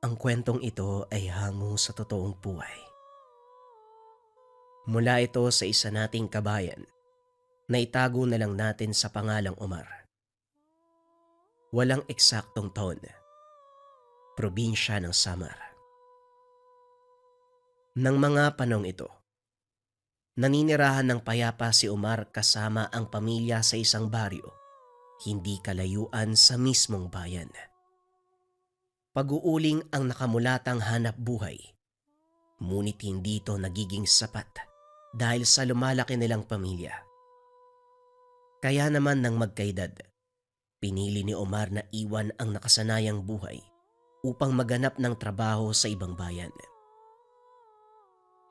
Ang kwentong ito ay hango sa totoong buhay. Mula ito sa isa nating kabayan na itago na lang natin sa pangalang Omar. Walang eksaktong taon, probinsya ng Samar. Nang mga panong ito, naninirahan ng payapa si Omar kasama ang pamilya sa isang baryo, hindi kalayuan sa mismong bayan. Pag-uuling ang nakamulatang hanap buhay, ngunit hindi ito nagiging sapat dahil sa lumalaki nilang pamilya. Kaya naman nang magkaedad, pinili ni Omar na iwan ang nakasanayang buhay upang maganap ng trabaho sa ibang bayan.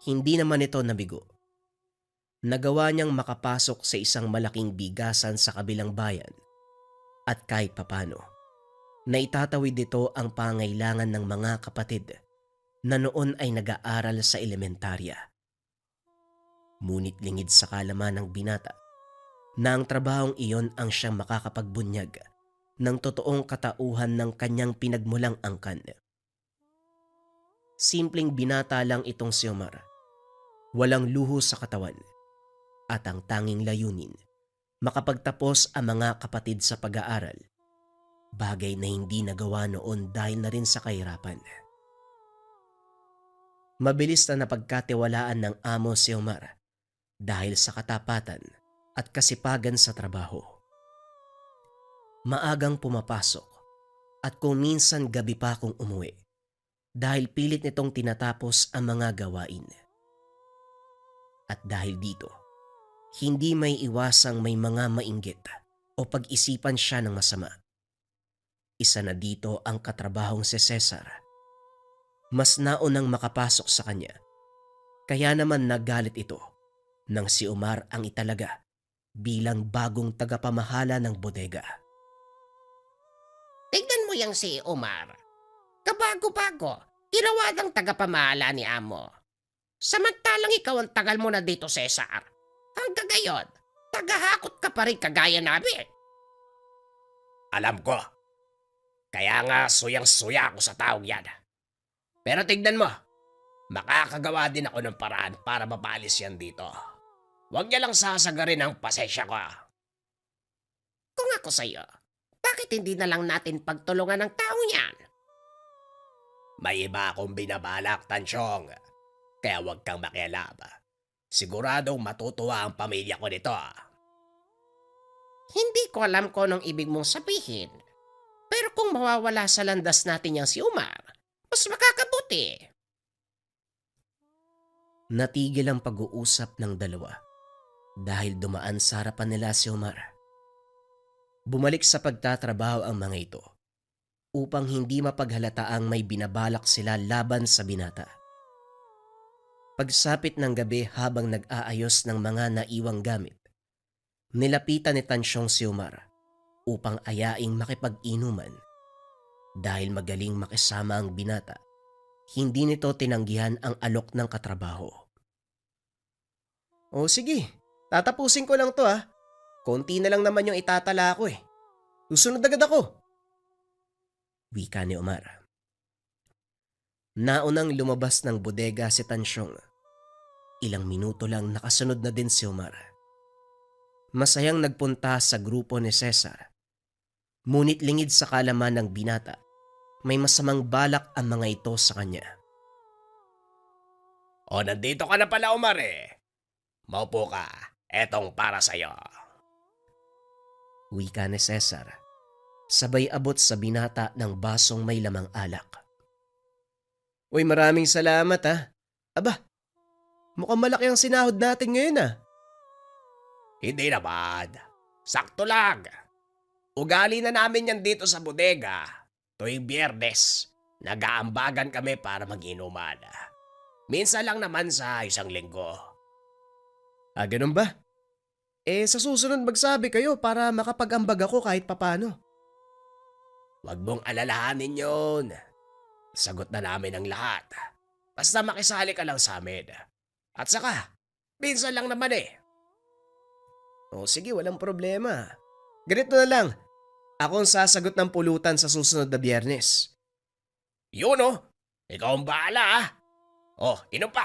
Hindi naman ito nabigo. Nagawa niyang makapasok sa isang malaking bigasan sa kabilang bayan at kahit papano, naitatawid dito ang pangailangan ng mga kapatid na noon ay nag-aaral sa elementarya. Ngunit lingid sa kalaman ng binata na ang trabahong iyon ang siyang makakapagbunyag ng totoong katauhan ng kanyang pinagmulang angkan. Simpleng binata lang itong si Omar, walang luho sa katawan, at ang tanging layunin, makapagtapos ang mga kapatid sa pag-aaral, bagay na hindi nagawa noon dahil na rin sa kahirapan. Mabilis na napagkatiwalaan ng amo si Omar dahil sa katapatan at kasipagan sa trabaho. Maagang pumapasok at kung minsan gabi pa kung umuwi dahil pilit nitong tinatapos ang mga gawain. At dahil dito, hindi may iwasang may mga mainggit o pag-isipan siya ng masama. Isa na dito ang katrabahong si Cesar. Mas naunang makapasok sa kanya, kaya naman nagalit ito nang si Omar ang italaga bilang bagong tagapamahala ng bodega. Tignan mo yang si Omar. Kabago-bago, ginawa ng tagapamahala ni Amo. Samantalang ikaw ang tagal mo na dito, Cesar. Hanggang ngayon, tagahakot ka pa rin kagaya namin. Alam ko. Kaya nga suyang-suya ako sa taong yan. Pero tignan mo, makakagawa din ako ng paraan para mapalis yan dito. Huwag niya lang sasagarin ang pasensya ko. Kung ako sa'yo, bakit hindi na lang natin pagtulungan ng taong yan? May iba akong binabalak, Tansyong. Kaya huwag kang makialam. Siguradong matutuwa ang pamilya ko nito. Hindi ko alam kung anong ibig mong sabihin. Pero kung mawawala sa landas natin yang si Umar, mas makakabuti. Natigil ang pag-uusap ng dalawa dahil dumaan sa harapan nila si Omar. Bumalik sa pagtatrabaho ang mga ito upang hindi mapaghalataang may binabalak sila laban sa binata. Pagsapit ng gabi habang nag-aayos ng mga naiwang gamit, nilapitan ni Tansyong si Omar upang ayaing makipag-inuman. Dahil magaling makisama ang binata, hindi nito tinanggihan ang alok ng katrabaho. O sige, tatapusin ko lang to ha. Konti na lang naman yung itatala ko eh. Susunod agad ako. Wika ni Omar. Naunang lumabas ng bodega si Tansyong. Ilang minuto lang nakasunod na din si Omar. Masayang nagpunta sa grupo ni Cesar. Ngunit lingid sa kalaman ng binata, may masamang balak ang mga ito sa kanya. O nandito ka na pala, Omar eh. Maupo ka. Etong para sa'yo. Wika ni Cesar. Sabay abot sa binata ng basong may lamang alak. Uy, maraming salamat ha. Aba, mukhang malaki ang sinahod natin ngayon ah. Hindi naman. Sakto lang. Ugali na namin yan dito sa bodega. Tuwing Biyernes, nag-aambagan kami para mag-inuman. Minsan lang naman sa isang linggo. Ah, ganun ba? Sa susunod magsabi kayo para makapag-ambag ako kahit papano. Huwag mong alalahanin yun. Sagot na namin ang lahat. Basta makisali ka lang sa amin. At saka, minsan lang naman eh. O sige, walang problema. Ganito na lang, ako ang sasagot ng pulutan sa susunod na Biyernes. Yun oh, ikaw ang bahala ah. Oh, inom pa.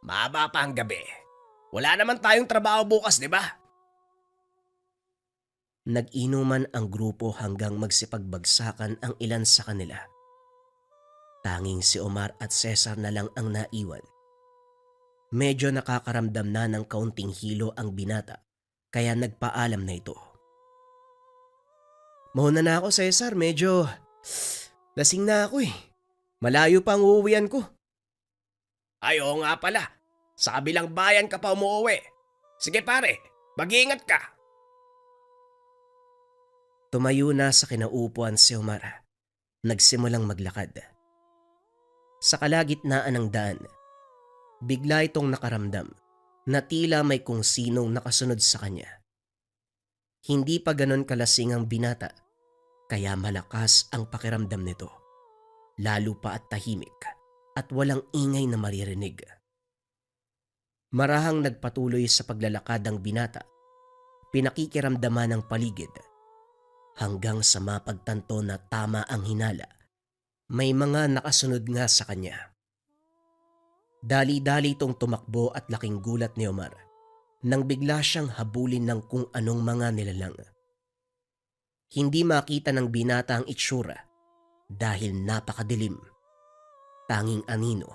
Mahaba pa ang gabi. Wala naman tayong trabaho bukas, di ba? Nag-inuman ang grupo hanggang magsipagbagsakan ang ilan sa kanila. Tanging si Omar at Cesar na lang ang naiwan. Medyo nakakaramdam na ng kaunting hilo ang binata kaya nagpaalam na ito. Mauna na ako, Cesar. Medyo lasing na ako eh. Malayo pa ang uuwian ko. Ay, oo nga pala. Sa kabilang bayan ka pa umuwi. Sige pare, mag-iingat ka. Tumayo na sa kinaupuan si Omar. Nagsimulang maglakad. Sa kalagitnaan ng daan, bigla itong nakaramdam na tila may kung sinong nakasunod sa kanya. Hindi pa ganon kalasing ang binata, kaya malakas ang pakiramdam nito. Lalo pa at tahimik at walang ingay na maririnig. Marahang nagpatuloy sa paglalakad ang binata, pinakikiramdaman ng paligid, hanggang sa mapagtanto na tama ang hinala. May mga nakasunod nga sa kanya. Dali-dali itong tumakbo at laking gulat ni Omar nang bigla siyang habulin ng kung anong mga nilalang. Hindi makita ng binata ang itsura dahil napakadilim. Tanging anino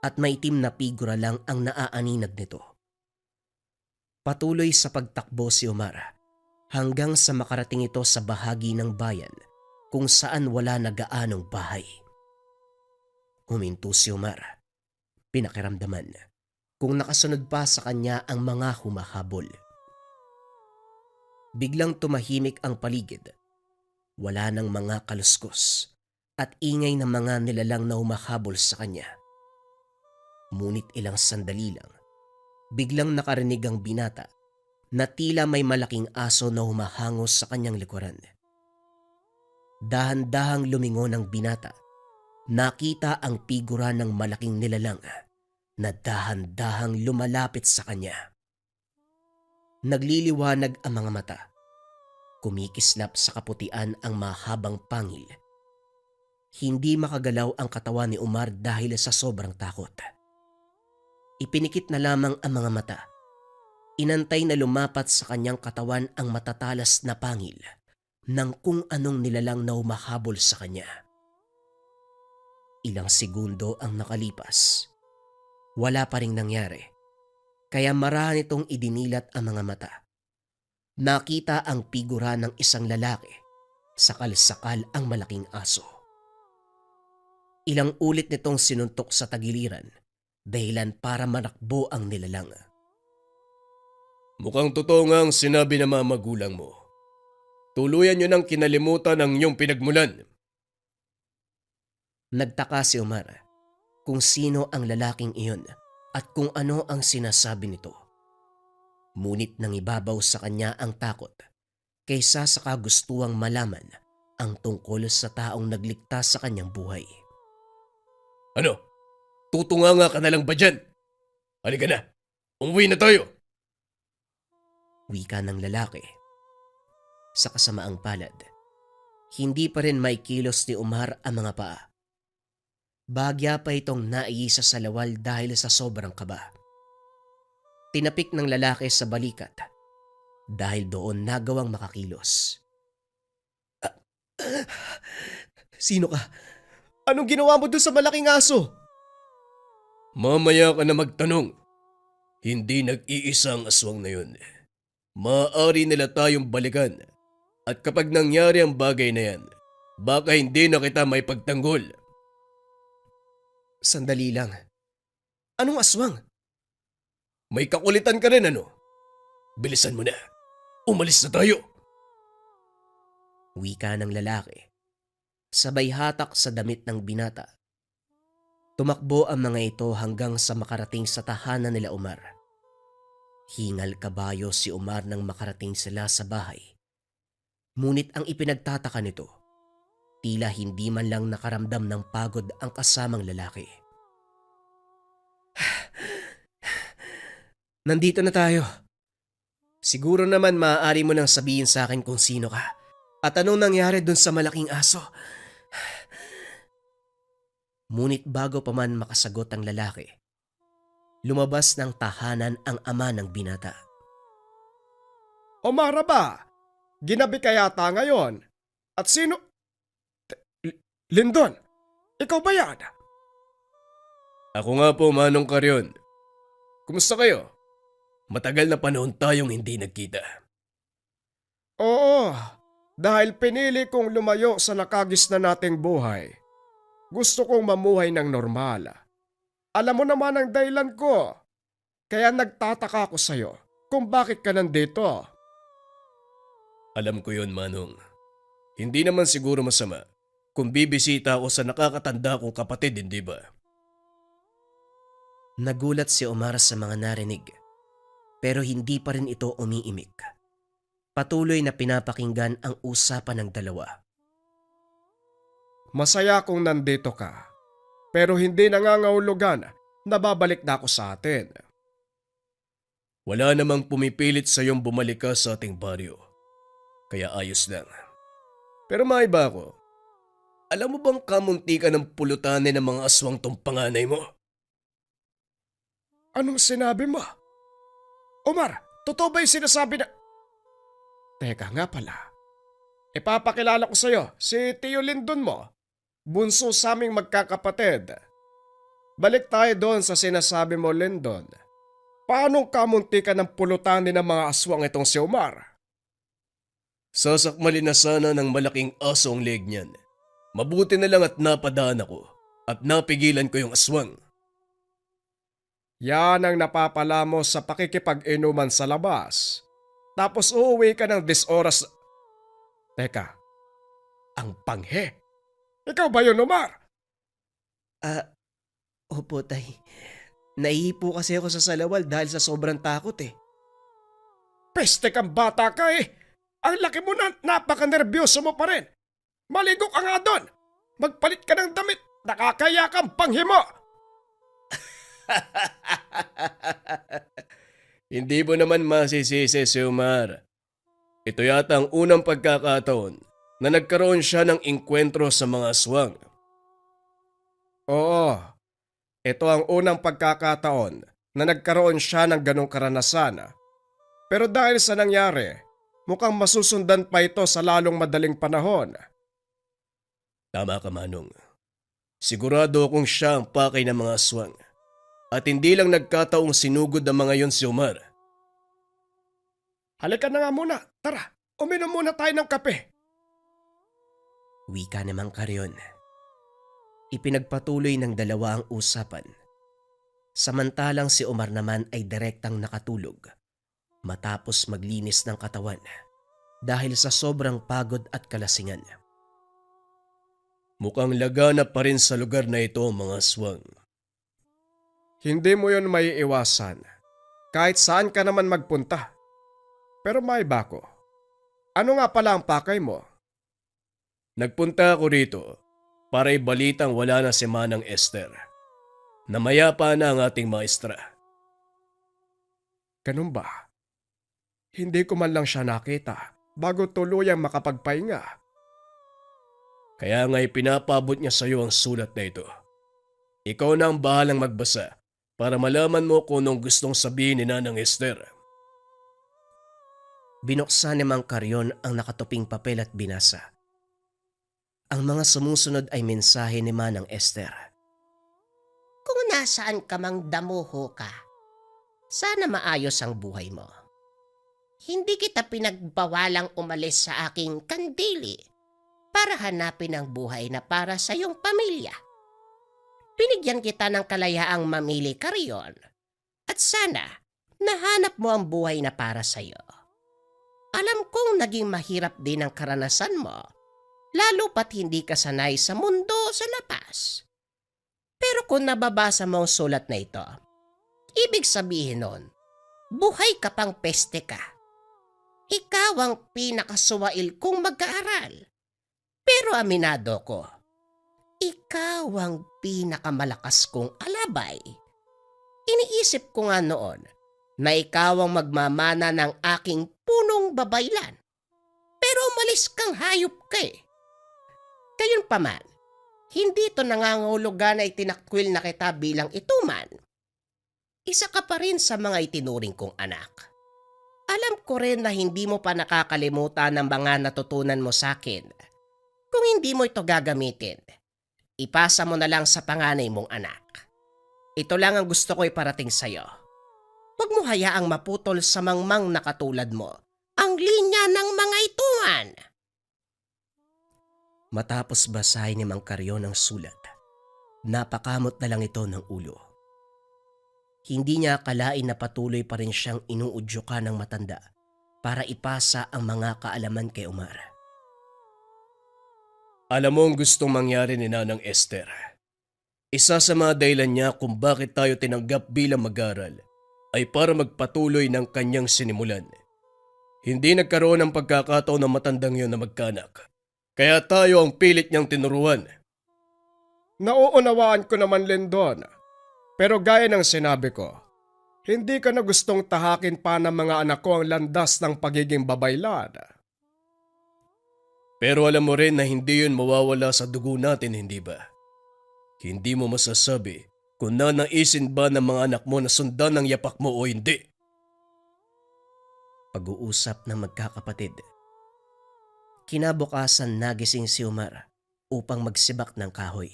at maitim na figura lang ang naaaninag nito. Patuloy sa pagtakbo si Omar hanggang sa makarating ito sa bahagi ng bayan kung saan wala na gaanong bahay. Huminto si Omar. Pinakiramdaman kung nakasunod pa sa kanya ang mga humahabol. Biglang tumahimik ang paligid. Wala nang mga kaluskos at ingay ng mga nilalang na humahabol sa kanya. Ngunit ilang sandali lang, biglang nakarinig ang binata na tila may malaking aso na humahangos sa kanyang likuran. Dahan-dahang lumingon ang binata. Nakita ang figura ng malaking nilalang na dahan-dahang lumalapit sa kanya. Nagliliwanag ang mga mata. Kumikislap sa kaputian ang mahabang pangil. Hindi makagalaw ang katawan ni Omar dahil sa sobrang takot. Ipinikit na lamang ang mga mata. Inantay na lumapat sa kanyang katawan ang matatalas na pangil ng kung anong nilalang na humahabol sa kanya. Ilang segundo ang nakalipas. Wala pa ring nangyari, kaya marahan itong idinilat ang mga mata. Nakita ang figura ng isang lalaki, sakal-sakal ang malaking aso. Ilang ulit nitong sinuntok sa tagiliran, dahilan para manakbo ang nilalang. Mukhang totoo nga ang sinabi ng mga magulang mo. Tuluyan nyo nang kinalimutan ang inyong pinagmulan. Nagtaka si Omar kung sino ang lalaking iyon at kung ano ang sinasabi nito. Ngunit nang ibabaw sa kanya ang takot kaysa sa kagustuhang malaman ang tungkol sa taong nagligtas sa kanyang buhay. Ano? Tutunganga ka na lang ba dyan? Halika na, umuwi na tayo. Wika ng lalaki. Sa kasamaang palad, hindi pa rin may kilos ni Omar ang mga paa. Bagya pa itong naiisa sa lawal dahil sa sobrang kaba. Tinapik ng lalaki sa balikat dahil doon nagawang makakilos. Sino ka? Anong ginawa mo doon sa malaking aso? Mamaya ka na magtanong. Hindi nag-iisa ang aswang na yun. Maaari nila tayong balikan. At kapag nangyari ang bagay na yan, baka hindi na kita may pagtanggol. Sandali lang. Anong aswang? May kakulitan ka rin ano? Bilisan mo na. Umalis na tayo. Wika ng lalaki. Sabay hatak sa damit ng binata. Tumakbo ang mga ito hanggang sa makarating sa tahanan nila Omar. Hingal kabayo si Omar nang makarating sila sa bahay. Ngunit ang ipinagtataka nito, tila hindi man lang nakaramdam ng pagod ang kasamang lalaki. Nandito na tayo. Siguro naman maaari mo nang sabihin sa akin kung sino ka at anong nangyari dun sa malaking aso. Ngunit bago pa man makasagot ang lalaki, lumabas ng tahanan ang ama ng binata. Omar ba? Ginabi ka yata ngayon. At sino? Lindon, ikaw ba yan? Ako nga po, Manong Karyon. Kumusta kayo? Matagal na panahon tayong hindi nagkita. Oo, dahil pinili kong lumayo sa nakagis na nating buhay. Gusto kong mamuhay ng normal. Alam mo naman ang dahilan ko. Kaya nagtataka ako sa'yo kung bakit ka nandito. Alam ko yun, Manong. Hindi naman siguro masama kung bibisita ako sa nakakatanda kong kapatid, hindi ba? Nagulat si Omar sa mga narinig, pero hindi pa rin ito umiimik. Patuloy na pinapakinggan ang usapan ng dalawa. Masaya kung nandito ka, pero hindi nangangahulugan na babalik na ako sa atin. Wala namang pumipilit sa iyong bumalik ka sa ating baryo, kaya ayos lang. Pero maiba ako, alam mo bang kamunti ka ng pulutanin ng mga aswang tong panganay mo? Anong sinabi mo? Omar, totoo ba yung sinasabi na... Teka nga pala, ipapakilala ko sa'yo si Tio Lindon mo, bunso sa aming magkakapatid. Balik tayo doon sa sinasabi mo, Lindon. Paano kamunti ka ng pulutanin ng mga aswang itong si Omar? Sasakmalin na sana ng malaking aso ang leg niyan. Mabuti na lang at napadaan ako at napigilan ko yung aswang. Yan ang napapala mo sa pakikipag-inuman sa labas. Tapos uuwi ka ng 10 oras. Teka, ang panghe. Ikaw ba yun, Omar? Opo, tay. Naihipo kasi ako sa salawal dahil sa sobrang takot eh. Peste kang bata ka eh. Ang laki mo na napaka-nervyoso mo pa rin. Maligo ka nga doon. Magpalit ka ng damit. Nakakaya kang panghe mo. Hindi mo naman masisisi si Omar. Ito yata ang unang pagkakataon na nagkaroon siya ng engkwentro sa mga aswang. Oo, ito ang unang pagkakataon na nagkaroon siya ng ganong karanasan. Pero dahil sa nangyari, mukhang masusundan pa ito sa lalong madaling panahon. Tama ka, Manong. Sigurado akong siya ang pakay ng mga aswang. At hindi lang nagkataong sinugod ang mga yon si Omar. Halika na nga muna. Tara, uminom muna tayo ng kape. Wika namang Karyon. Ipinagpatuloy ng dalawa ang usapan. Samantalang si Omar naman ay direktang nakatulog matapos maglinis ng katawan dahil sa sobrang pagod at kalasingan. Mukhang laganap pa rin sa lugar na ito mga aswang. Hindi mo yon may iwasan. Kahit saan ka naman magpunta. Pero may bako. Ano nga pala ang pakay mo? Nagpunta ako rito para ibalitang wala na si Manang Esther. Namayapa na ang ating maestra. Ganun ba? Hindi ko man lang siya nakita bago tuluyang makapagpahinga. Kaya nga ipinapabot niya sa iyo ang sulat na ito. Ikaw na ang bahalang magbasa para malaman mo kung anong gustong sabihin ni Nanang Esther. Binuksan ni Mang Karyon ang nakatuping papel at binasa. Ang mga sumusunod ay mensahe ni Manang Esther. Kung nasaan ka mang damuho ka, sana maayos ang buhay mo. Hindi kita pinagbawalang umalis sa aking kandili para hanapin ang buhay na para sa iyong pamilya. Binigyan kita ng kalayaang mamili, Karyon. At sana, nahanap mo ang buhay na para sa iyo. Alam kong naging mahirap din ang karanasan mo, lalo pat hindi ka sanay sa mundo sa labas. Pero kung nababasa mo ang sulat na ito, ibig sabihin nun, buhay ka pang peste ka. Ikaw ang pinakasuwail kong mag-aaral. Pero aminado ko, ikaw ang pinakamalakas kong alabay. Iniisip ko nga noon na ikaw ang magmamana ng aking punong babaylan. Pero umalis kang hayop ka eh. Gayunpaman, Hindi to nangangahulugan na itinakwil na kita bilang ituman. Isa ka pa rin sa mga itinuring kong anak. Alam ko rin na hindi mo pa nakakalimutan ng mga natutunan mo sa akin. Kung hindi mo ito gagamitin, ipasa mo na lang sa panganay mong anak. Ito lang ang gusto ko iparating sa'yo. Huwag mo hayaang maputol sa mangmang na katulad mo ang linya ng mga ituan. Matapos basahin ni Mang Karyon ang sulat, napakamot na lang ito ng ulo. Hindi niya akalain na patuloy pa rin siyang inuudyukan ng matanda para ipasa ang mga kaalaman kay Omar. Alam mo ang gustong mangyari ni Nanang Esther. Isa sa mga dahilan niya kung bakit tayo tinanggap bilang mag-aral ay para magpatuloy ng kanyang sinimulan. Hindi nagkaroon ng pagkakataon ng matandang yon na magkanak. Kaya tayo ang pilit niyang tinuruan. Nauunawaan ko naman, Lindon. Pero gaya ng sinabi ko, hindi ka na gustong tahakin pa ng mga anak ko ang landas ng pagiging babaylan. Pero alam mo rin na hindi yun mawawala sa dugo natin, hindi ba? Hindi mo masasabi kung nanaisin ba ng mga anak mo na sundan ang yapak mo o hindi. Pag-uusap ng magkakapatid. Kinabukasan nagising si Omar upang magsibak ng kahoy.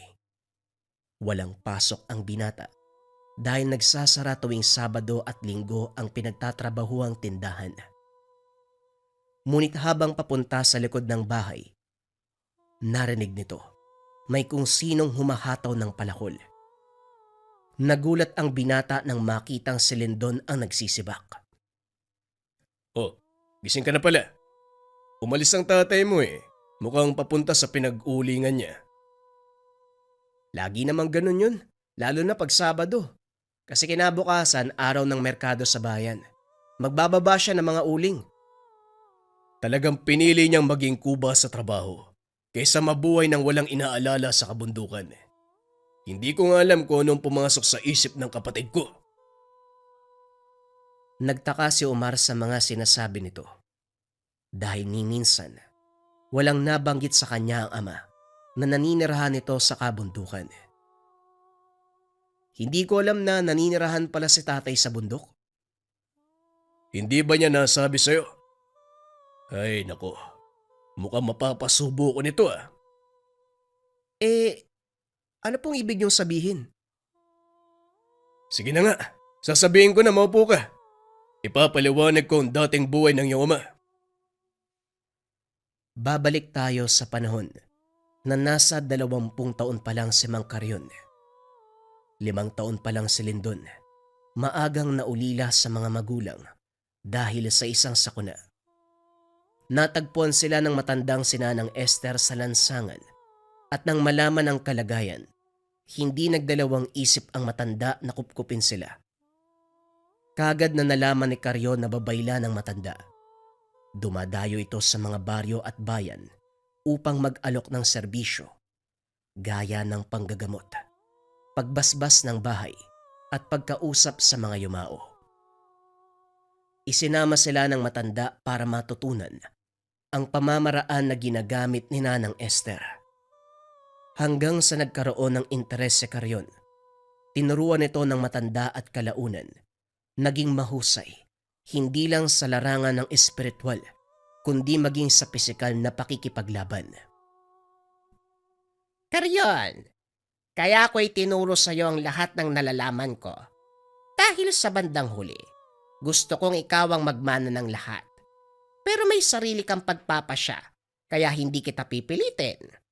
Walang pasok ang binata dahil nagsasara tuwing Sabado at Linggo ang pinagtatrabahuang tindahan. Ngunit habang papunta sa likod ng bahay, narinig nito may kung sinong humahataw ng palakol. Nagulat ang binata nang makitang si Lindon ang nagsisibak. Oh, gising ka na pala. Umalis ang tatay mo eh. Mukhang papunta sa pinag-ulingan niya. Lagi namang ganun yun, lalo na pag Sabado. Kasi kinabukasan, araw ng merkado sa bayan. Magbababa siya ng mga uling. Talagang pinili niyang maging kuba sa trabaho kaysa mabuhay ng walang inaalala sa kabundukan. Hindi ko nga alam kung anong pumasok sa isip ng kapatid ko. Nagtaka si Omar sa mga sinasabi nito. Dahil ni minsan, walang nabanggit sa kanya ang ama na naninirahan nito sa kabundukan. Hindi ko alam na naninirahan pala si tatay sa bundok. Hindi ba niya nasabi sa'yo? Ay nako, mukhang mapapasubo ko nito ah. Ano pong ibig niyong sabihin? Sige na nga, sasabihin ko na maupo ka. Ipapaliwanag ko ang dating buhay ng iyong ama. Babalik tayo sa panahon na nasa 20 taon pa lang si Mang Karyon. 5 taon pa lang si Lindon. Maagang naulila sa mga magulang dahil sa isang sakuna. Natagpuan sila ng matandang si Nanang Esther sa lansangan at nang malaman ang kalagayan, hindi nagdalawang isip ang matanda na kupkupin sila. Kagad na nalaman ni Karyon na babayla ng matanda. Dumadayo ito sa mga baryo at bayan upang mag-alok ng serbisyo, gaya ng panggagamot, pagbasbas ng bahay at pagkausap sa mga yumao. Isinama sila ng matanda para matutunan ang pamamaraan na ginagamit ni Nanang Esther. Hanggang sa nagkaroon ng interes si Karyon, tinuruan ito ng matanda at kalaunan, naging mahusay, hindi lang sa larangan ng espiritual, kundi maging sa pisikal na pakikipaglaban. Karyon, kaya ako'y tinuro sa iyo ang lahat ng nalalaman ko. Dahil sa bandang huli, gusto kong ikaw ang magmana ng lahat. Pero may sarili kang pagpapasya, kaya hindi kita pipilitin.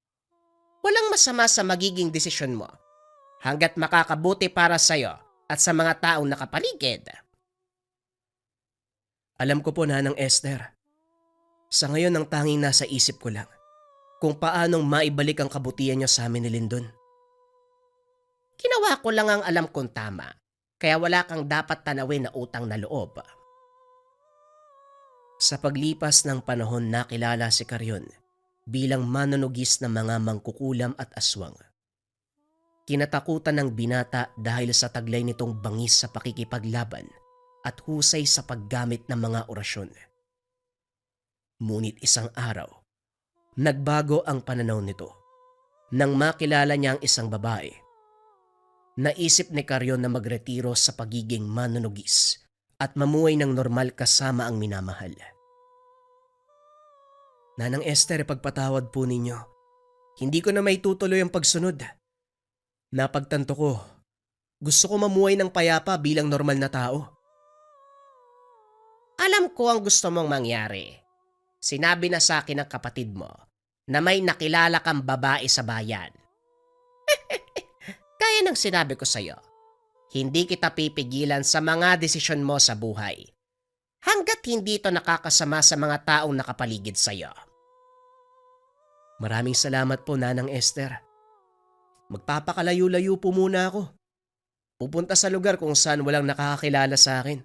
Walang masama sa magiging desisyon mo, hanggat makakabuti para sa iyo at sa mga taong nakapaligid. Alam ko po, Nanang Esther. Sa ngayon ang tanging nasa isip ko lang kung paanong maibalik ang kabutihan niya sa amin ni Lindon. Ginawa ko lang ang alam kong tama, kaya wala kang dapat tanawin na utang na loob. Sa paglipas ng panahon nakilala si Karyon bilang manunugis ng mga mangkukulam at aswang. Kinatakutan ng binata dahil sa taglay nitong bangis sa pakikipaglaban at husay sa paggamit ng mga orasyon. Ngunit isang araw, nagbago ang pananaw nito Nang makilala niya ang isang babae, naisip ni Carrion na magretiro sa pagiging manunugis at mamuhay ng normal kasama ang minamahal. Nanang Esther, pagpatawad po ninyo. Hindi ko na maitutuloy ang pagsunod. Napagtanto ko, gusto ko mamuhay ng payapa bilang normal na tao. Alam ko ang gusto mong mangyari. Sinabi na sa akin ng kapatid mo na may nakilala kang babae sa bayan. Kaya ng sinabi ko sa'yo, hindi kita pipigilan sa mga desisyon mo sa buhay hanggat hindi ito nakakasama sa mga taong nakapaligid sa'yo. Maraming salamat po, Nanang Esther. Magpapakalayo-layo po muna ako. Pupunta sa lugar kung saan walang nakakakilala sa akin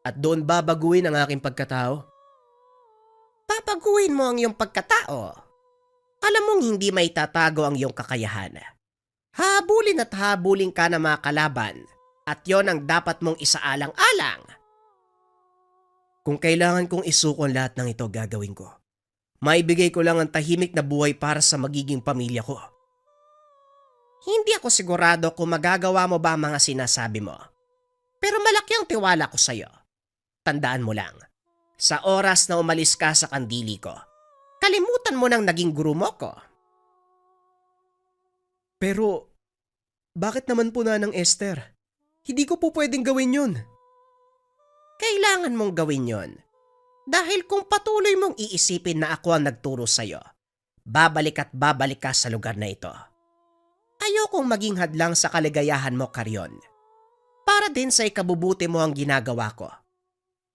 at doon babaguhin ang aking pagkatao. Papaguhin mo ang iyong pagkatao. Alam mong hindi may tatago ang iyong kakayahan. Habulin at habulin ka ng mga kalaban at yon ang dapat mong isaalang-alang. Kung kailangan kong isuko ang lahat ng ito, gagawin ko. Maibigay ko lang ang tahimik na buhay para sa magiging pamilya ko. Hindi ako sigurado kung magagawa mo ba ang mga sinasabi mo. Pero malaki ang tiwala ko sa'yo. Tandaan mo lang, sa oras na umalis ka sa kandili ko, kalimutan mo nang naging guru mo ko. Pero, bakit naman po, Nanang Esther? Hindi ko po pwedeng gawin yun. Kailangan mong gawin yon. Dahil kung patuloy mong iisipin na ako ang nagturo sa'yo, babalik at babalik ka sa lugar na ito. Ayokong maging hadlang sa kaligayahan mo, Carrion. Para din sa ikabubuti mo ang ginagawa ko.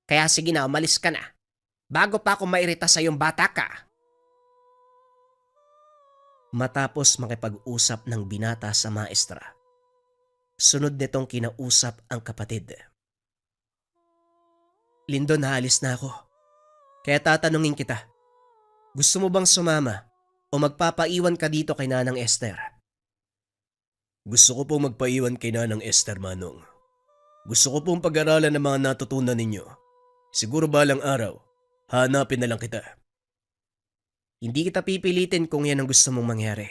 Kaya sige na, umalis ka na. Bago pa ako mairita sa iyong bata ka. Matapos makipag-usap ng binata sa maestra, sunod nitong kinausap ang kapatid. Lindon, haalis na ako. Kaya tatanungin kita, gusto mo bang sumama o magpapaiwan ka dito kay Nanang Esther? Gusto ko pong magpaiwan kay Nanang Esther, Manong. Gusto ko pong pag-aralan ng mga natutunan ninyo. Siguro balang araw, hanapin na lang kita. Hindi kita pipilitin kung yan ang gusto mong mangyari.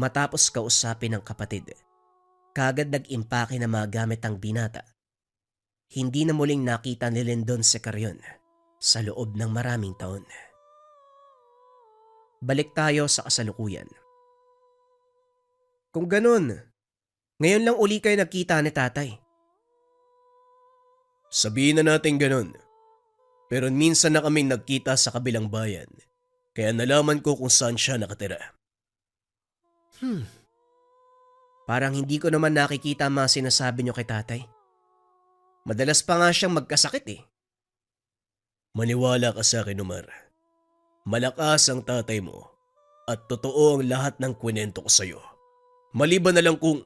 Matapos kausapin ng kapatid, kagad nag-impake na mga gamit ang binata. Hindi na muling nakita ni Lindon si Carrion sa loob ng maraming taon. Balik tayo sa kasalukuyan. Kung ganun, ngayon lang uli kayo nagkita ni tatay. Sabihin na natin ganun. Pero minsan na kaming nagkita sa kabilang bayan. Kaya nalaman ko kung saan siya nakatira. Parang hindi ko naman nakikita ang mga sinasabi niyo kay tatay. Madalas pa nga siyang magkasakit eh. Maniwala ka sa akin, Omar. Malakas ang tatay mo at totoo ang lahat ng kwento ko sa'yo. Maliban na lang kung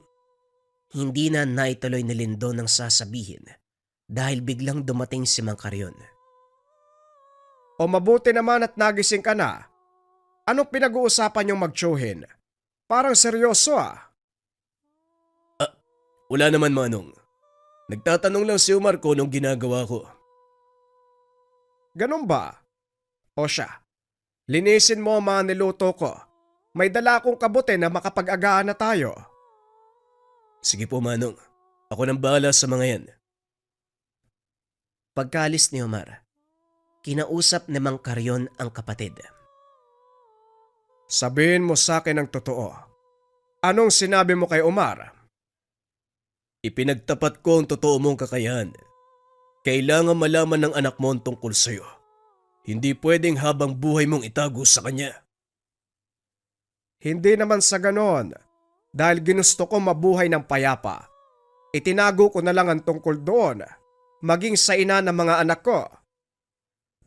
Hindi na naituloy ni Lindon ang sasabihin dahil biglang dumating si Mang Carrion. O mabuti naman at nagising ka na. Anong pinag-uusapan niyong magtsuhin? Parang seryoso ah. wala naman, Manong. Nagtatanong lang si Omar kung anong ginagawa ko. Ganun ba? O siya, linisin mo ang mga niluto ko. May dala akong kabote na makapag-agaan na tayo. Sige po, Manong. Ako nang bahala sa mga yan. Pagkaalis ni Omar, kinausap ni Mang Carrion ang kapatid. Sabihin mo sa akin ang totoo. Anong sinabi mo kay Omar? Ipinagtapat ko ang totoo mong kakayahan. Kailangan malaman ng anak mo ang tungkol sa'yo. Hindi pwedeng habang buhay mong itago sa kanya. Hindi naman sa ganon. Dahil ginusto ko mabuhay ng payapa. Itinago ko na lang ang tungkol doon. Maging sa ina ng mga anak ko.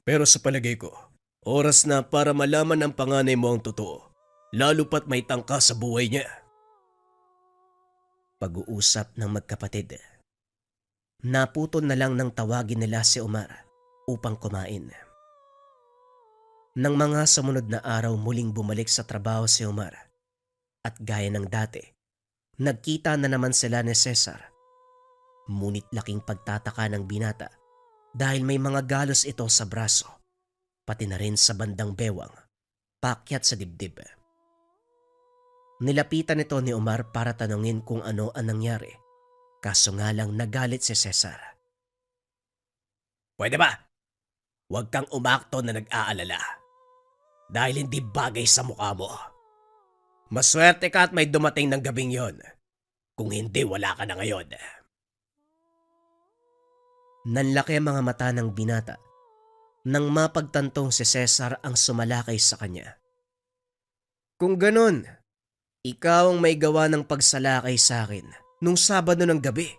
Pero sa palagay ko, oras na para malaman ng panganay mo ang totoo. Lalo pat may tangka sa buhay niya. Pag-uusap ng magkapatid. Naputol na lang ng tawagin nila si Omar upang kumain. Nang mga sumunod na araw muling bumalik sa trabaho si Omar at gaya ng dati, nagkita na naman sila ni Cesar. Ngunit laking pagtataka ng binata dahil may mga galos ito sa braso, pati na rin sa bandang bewang, paakyat sa dibdib. Nilapitan ito ni Omar para tanungin kung ano ang nangyari. Kaso nga lang nagalit si Cesar. Pwede ba? Huwag kang umakto na nag-aalala. Dahil hindi bagay sa mukha mo. Maswerte ka at may dumating ng gabing yon. Kung hindi, wala ka na ngayon. Nanlaki ang mga mata ng binata nang mapagtantong si Cesar ang sumalakay sa kanya. Kung ganon, ikaw ang may gawa ng pagsalakay sa akin nung Sabado ng gabi.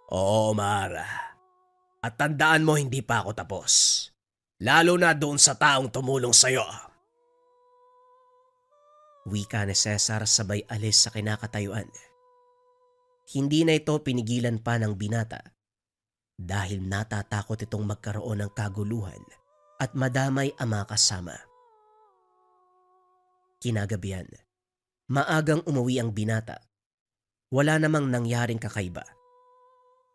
Oo, Omar. At tandaan mo, hindi pa ako tapos. Lalo na doon sa taong tumulong sa'yo. Wika ni Cesar sabay alis sa kinakatayuan. Hindi na ito pinigilan pa ng binata dahil natatakot itong magkaroon ng kaguluhan at madamay ang mga kasama. Kinagabihan, maagang umuwi ang binata. Wala namang nangyaring kakaiba.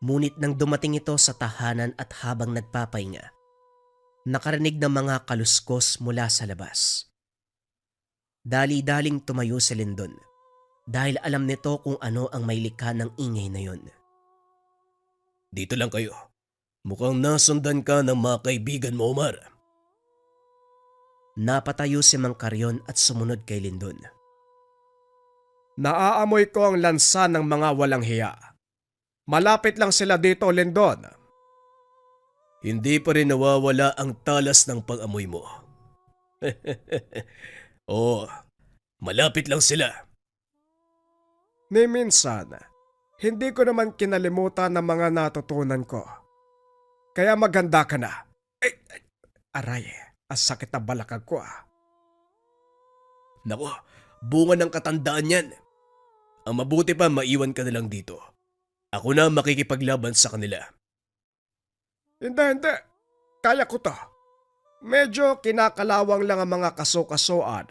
Ngunit nang dumating ito sa tahanan at habang nagpapahinga, nakarinig ng mga kaluskos mula sa labas. Dali-daling tumayo si Lindon dahil alam nito kung ano ang may likha ng ingay na yon. Dito lang kayo. Mukhang nasundan ka ng mga kaibigan mo, Omar. Napatayo si Mang Carrion at sumunod kay Lindon. Naaamoy ko ang lansa ng mga walang hiya. Malapit lang sila dito, Lindon. Hindi pa rin nawawala ang talas ng pag-amoy mo. Oo, malapit lang sila. Ni minsan, hindi ko naman kinalimutan ng mga natutunan ko. Kaya maganda ka na. Aray, ang sakit na balakag ko ah. Nako, bunga ng katandaan yan. Ang mabuti pa maiwan ka na lang dito. Ako na makikipaglaban sa kanila. Hindi. Kaya ko to. Medyo kinakalawang lang ang mga kaso-kasuan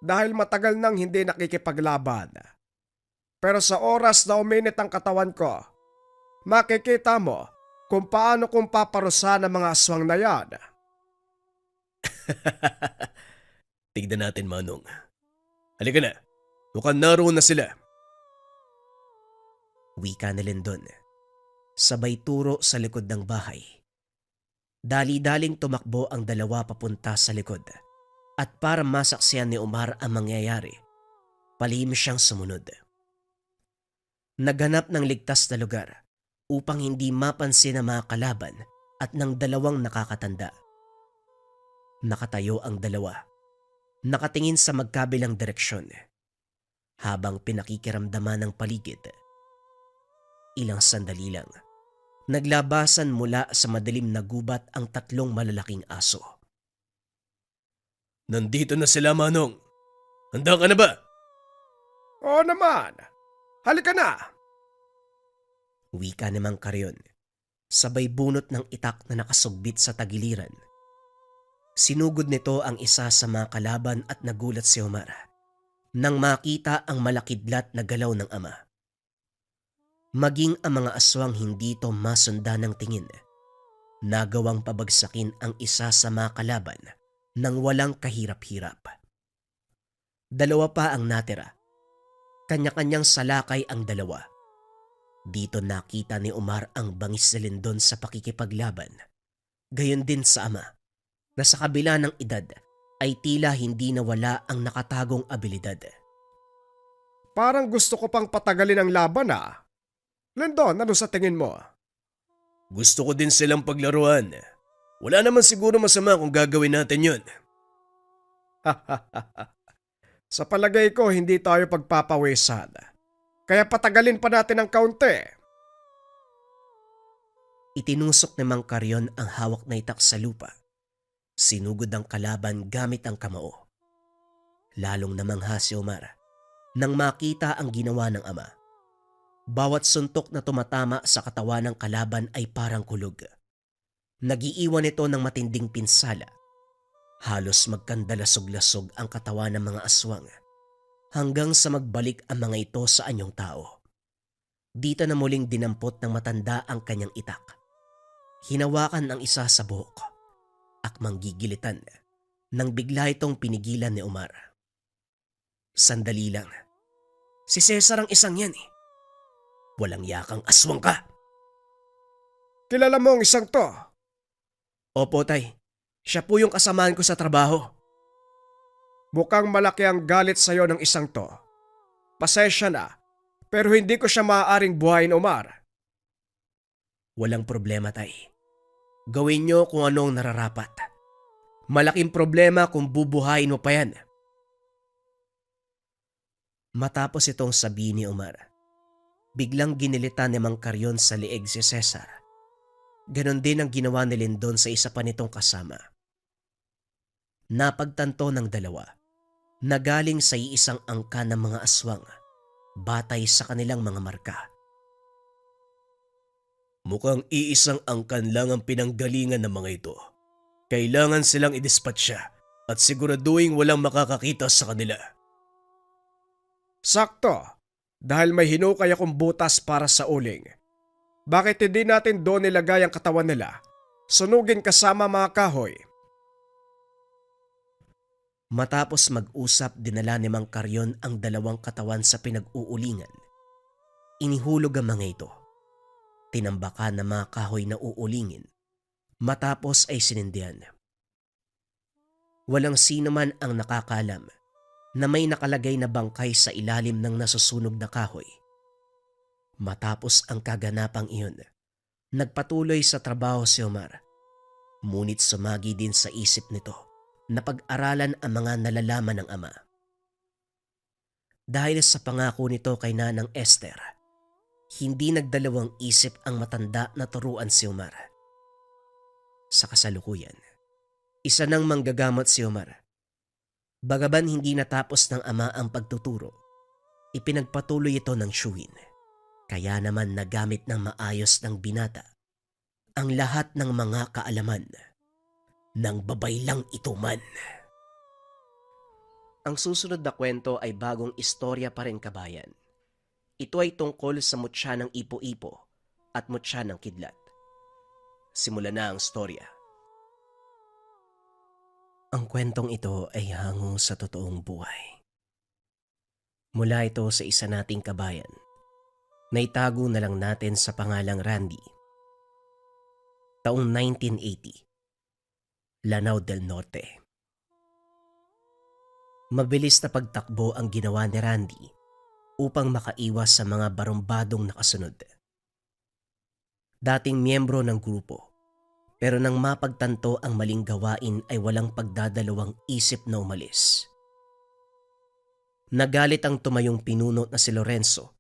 dahil matagal nang hindi nakikipaglaban. Pero sa oras na uminit ang katawan ko, makikita mo kung paano kong paparusahan ang mga aswang na yan. Tignan natin, Manong. Halika na. Mukhang naroon na sila. Wika ni Lindon, sabay turo sa likod ng bahay. Dali-daling tumakbo ang dalawa papunta sa likod at para masaksiyan ni Omar ang mangyayari, palihim siyang sumunod. Naghanap ng ligtas na lugar upang hindi mapansin ang mga kalaban at ng dalawang nakakatanda. Nakatayo ang dalawa, nakatingin sa magkabilang direksyon, habang pinakikiramdaman ng paligid. Ilang sandali lang, naglabasan mula sa madilim na gubat ang tatlong malalaking aso. Nandito na sila, Manong. Handa ka na ba? Oo naman. Halika na. Wika ni Mang Carrion, sabay bunot ng itak na nakasugbit sa tagiliran. Sinugod nito ang isa sa mga kalaban at nagulat si Omar nang makita ang malakidlat na galaw ng ama. Maging ang mga aswang hindi ito masundan ng tingin. Nagawang pabagsakin ang isa sa mga kalaban nang walang kahirap-hirap. Dalawa pa ang natira. Kanya-kanyang salakay ang dalawa. Dito nakita ni Omar ang bangis ni Lindon sa pakikipaglaban. Gayon din sa ama, na sa kabila ng edad ay tila hindi nawala ang nakatagong abilidad. Parang gusto ko pang patagalin ang laban ah. Lindon, ano sa tingin mo? Gusto ko din silang paglaruan. Wala naman siguro masama kung gagawin natin yun. Sa palagay ko, hindi tayo pagpapawisan. Kaya patagalin pa natin ang kaunti. Itinusok ni Mang Carrion ang hawak na itak sa lupa. Sinugod ang kalaban gamit ang kamao. Lalong namangha si Omar nang makita ang ginawa ng ama. Bawat suntok na tumatama sa katawan ng kalaban ay parang kulog. Nagiiwan ito ng matinding pinsala. Halos magkandalasog-lasog ang katawan ng mga aswang hanggang sa magbalik ang mga ito sa anyong tao. Dito na muling dinampot ng matanda ang kanyang itak. Hinawakan ang isa sa buhok. Akmang gigilitan nang bigla itong pinigilan ni Omar. Sandali lang. Si Cesar ang isang yan eh. Walang yakang aswang ka. Kilala mo ang isang to? Opo, tay. Siya po yung kasamaan ko sa trabaho. Mukhang malaki ang galit sa'yo ng isang to. Pasensya na, pero hindi ko siya maaaring buhayin, Omar. Walang problema, tay. Gawin nyo kung anong nararapat. Malaking problema kung bubuhayin mo pa yan. Matapos itong sabihin ni Omar, biglang ginilitan ni Mang Carrion sa leeg si Cesar. Ganon din ang ginawa ni Lindon sa isa pa nitong kasama. Napagtanto ng dalawa na galing sa iisang angka ng mga aswang batay sa kanilang mga marka. Mukhang iisang angkan lang ang pinanggalingan ng mga ito. Kailangan silang idispatcha at siguraduhin walang makakakita sa kanila. Sakto, dahil may hinukay akong butas para sa uling. Bakit hindi natin doon nilagay ang katawan nila? Sunugin kasama mga kahoy. Matapos mag-usap, dinala ni Mang Carrion ang dalawang katawan sa pinag-uulingan. Inihulog ang mga ito. Tinambakan ng mga kahoy na uulingin. Matapos ay sinindihan. Walang sino man ang nakakalam na may nakalagay na bangkay sa ilalim ng nasusunog na kahoy. Matapos ang kaganapang iyon, nagpatuloy sa trabaho si Omar. Ngunit sumagi din sa isip nito na pag-aralan ang mga nalalaman ng ama. Dahil sa pangako nito kay Nanang Esther, hindi nagdalawang isip ang matanda na turuan si Omar. Sa kasalukuyan, isa nang manggagamot si Omar. Bagaman hindi natapos ng ama ang pagtuturo, ipinagpatuloy ito ng tiyuhin. Kaya naman nagamit ng maayos ng binata ang lahat ng mga kaalaman ng babaylang ito man. Ang susunod na kwento ay bagong istorya pa rin, kabayan. Ito ay tungkol sa mutya ng ipo-ipo at mutya ng kidlat. Simulan na ang storya. Ang kwentong ito ay hango sa totoong buhay. Mula ito sa isa nating kabayan. Naitago na lang natin sa pangalang Randy. Taong 1980. Lanao del Norte. Mabilis na pagtakbo ang ginawa ni Randy upang makaiwas sa mga barumbadong nakasunod. Dating miyembro ng grupo, pero nang mapagtanto ang maling gawain ay walang pagdadalawang isip na umalis. Nagalit ang tumayong pinuno na si Lorenzo.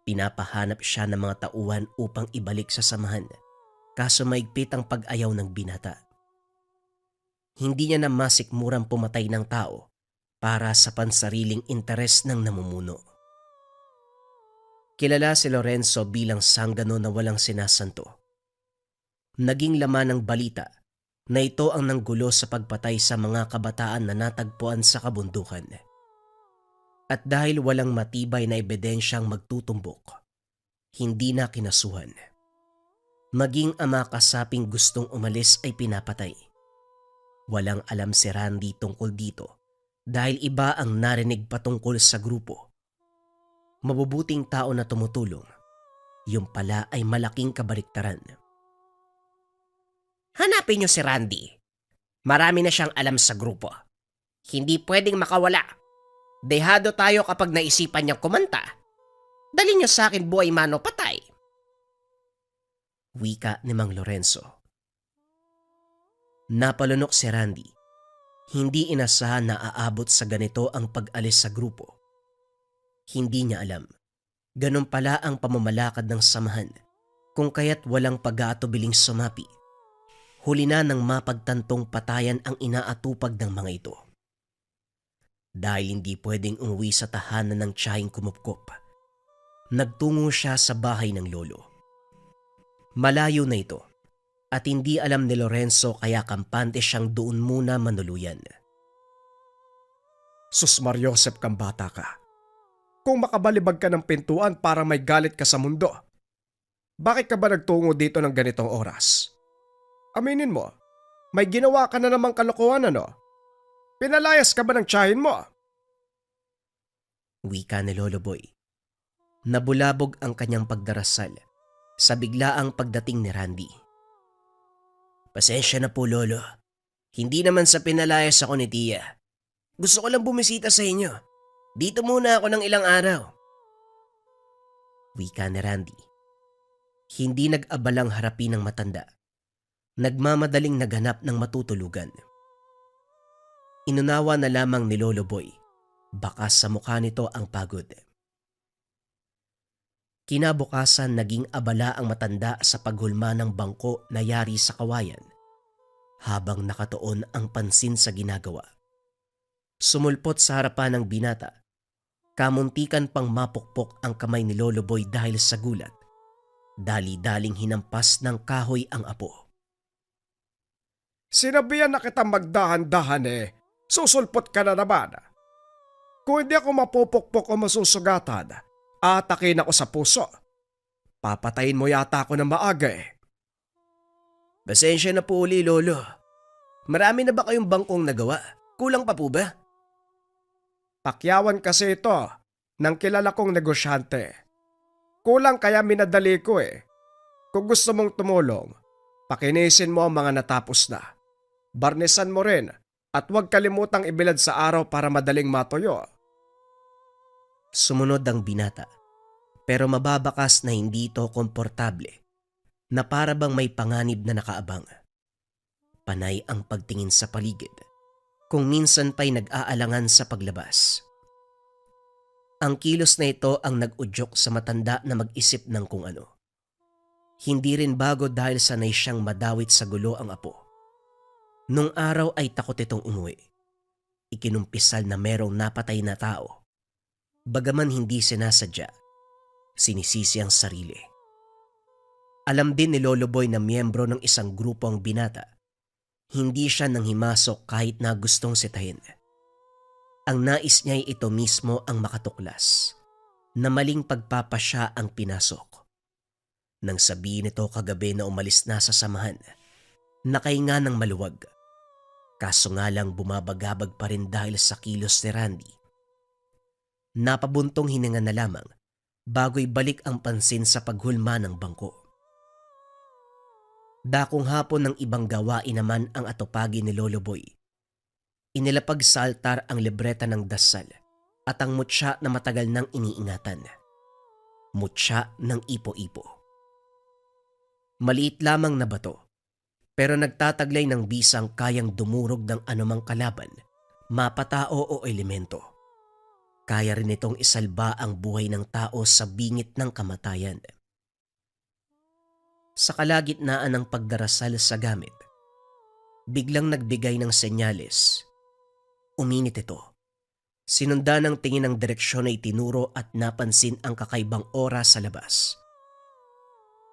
Pinapahanap siya ng mga tauhan upang ibalik sa samahan, kaso maigpit ang pag-ayaw ng binata. Hindi niya na masikmurang pumatay ng tao para sa pansariling interes ng namumuno. Kilala si Lorenzo bilang sanggano na walang sinasanto. Naging laman ng balita na ito ang nanggulo sa pagpatay sa mga kabataan na natagpuan sa kabundukan. At dahil walang matibay na ebidensyang magtutumbok, hindi na kinasuhan. Maging ang mga kasaping gustong umalis ay pinapatay. Walang alam si Randy tungkol dito dahil iba ang narinig patungkol sa grupo. Mabubuting tao na tumutulong, yung pala ay malaking kabaliktaran. Hanapin niyo si Randy. Marami na siyang alam sa grupo. Hindi pwedeng makawala. Dehado tayo kapag naisipan niyang kumanta. Dali niyo sa akin buhay mano patay. Wika ni Mang Lorenzo. Napalunok si Randy. Hindi inasahan na aabot sa ganito ang pag-alis sa grupo. Hindi niya alam. Ganun pala ang pamamalakad ng samahan, kung kaya't walang pag-aatubiling sumapi. Huli na nang mapagtantong patayan ang inaatupag ng mga ito. Dahil hindi pwedeng umuwi sa tahanan ng tiyahing kumupkop, nagtungo siya sa bahay ng lolo. Malayo na ito at hindi alam ni Lorenzo kaya kampante siyang doon muna manuluyan. Sus Mariosep kang bata ka. Kung makabalibag ka ng pintuan para may galit ka sa mundo, bakit ka ba nagtungo dito ng ganitong oras? Aminin mo, may ginawa ka na namang kalokohan ano? Pinalayas ka ba ng tiyahin mo? Wika ni Lolo Boy. Nabulabog ang kanyang pagdarasal sa biglaang pagdating ni Randy. Pasensya na po, Lolo. Hindi naman sa pinalayas ako ni Tia. Gusto ko lang bumisita sa inyo. Dito muna ako ng ilang araw. Wika ni Randy. Hindi nag-abalang harapin ng matanda. Nagmamadaling naghanap ng matutulugan. Inunawa na lamang ni Lolo Boy. Baka sa mukha nito ang pagod. Kinabukasan naging abala ang matanda sa paghulma ng bangko na yari sa kawayan habang nakatuon ang pansin sa ginagawa. Sumulpot sa harapan ng binata. Kamuntikan pang mapukpok ang kamay ni Lolo Boy dahil sa gulat. Dali-daling hinampas ng kahoy ang apo. Sinabihan na kitang magdahan-dahan susulpot ka na naman. Kung hindi ako mapupukpok o masusugatan, atakin ako sa puso. Papatayin mo yata ako ng maaga Pasensya na po uli, Lolo. Marami na ba kayong bangkong nagawa? Kulang pa po ba? Pakyawan kasi ito ng kilala kong negosyante. Kulang kaya minadali ko Kung gusto mong tumulong, pakinisin mo ang mga natapos na. Barnisan mo rin at huwag kalimutang ibilad sa araw para madaling matuyo. Sumunod ang binata, pero mababakas na hindi ito komportable, na para bang may panganib na nakaabang. Panay ang pagtingin sa paligid, kung minsan pa'y nag-aalangan sa paglabas. Ang kilos na ito ang nag-udyok sa matanda na mag-isip ng kung ano. Hindi rin bago dahil sanay siyang madawit sa gulo ang apo. Nung araw ay takot itong umuwi. Ikinumpisal na merong napatay na tao. Bagaman hindi sinasadya, sinisisi ang sarili. Alam din ni Lolo Boy na miyembro ng isang grupo ang binata. Hindi siya nang himasok kahit na gustong sitahin. Ang nais niya ay ito mismo ang makatuklas, na maling pagpapasya ang pinasok. Nang sabihin nito kagabi na umalis na sa samahan, nakahinga ng maluwag. Kaso nga lang bumabagabag pa rin dahil sa kilos ni Randy. Napabuntong hininga na lamang bago'y balik ang pansin sa paghulma ng bangko. Dakong hapon ng ibang gawain naman ang atupagi ni Lolo Boy. Inilapag sa altar ang libreta ng dasal at ang mutya na matagal nang iniingatan. Mutya ng ipo-ipo. Maliit lamang na bato, pero nagtataglay ng bisang kayang dumurog ng anumang kalaban, mapatao o elemento. Kaya rin itong isalba ang buhay ng tao sa bingit ng kamatayan. Sa kalagitnaan ng pagdarasal sa gamit, biglang nagbigay ng senyales. Uminit ito. Sinundan ng tingin ng direksyon na itinuro at napansin ang kakaibang oras sa labas.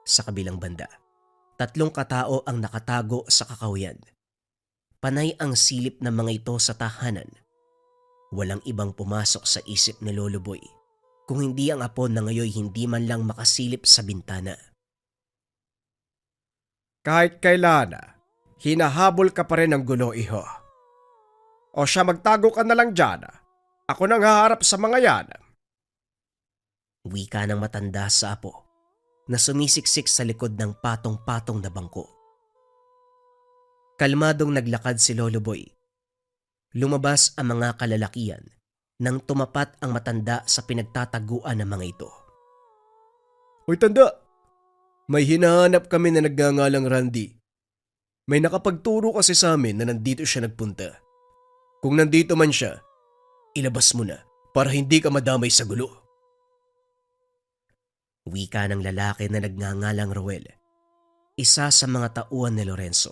Sa kabilang banda, 3 katao ang nakatago sa kakahuyan. Panay ang silip ng mga ito sa tahanan. Walang ibang pumasok sa isip ni Lolo Boy kung hindi ang apo na ngayon hindi man lang makasilip sa bintana. Kahit kailan, hinahabol ka pa rin ng gulo, iho. O siya, magtago ka na lang dyan. Ako nang haharap sa mga yan. Wika ng matanda sa apo na sumisiksik sa likod ng patong-patong na bangko. Kalmadong naglakad si Lolo Boy. Lumabas ang mga kalalakian nang tumapat ang matanda sa pinagtataguan ng mga ito. Hoy tanda, may hinahanap kami na nagngangalang Randy. May nakapagturo kasi sa amin na nandito siya nagpunta. Kung nandito man siya, ilabas mo na para hindi ka madamay sa gulo. Wika ng lalaki na nagngangalang Roel, isa sa mga tauhan ni Lorenzo.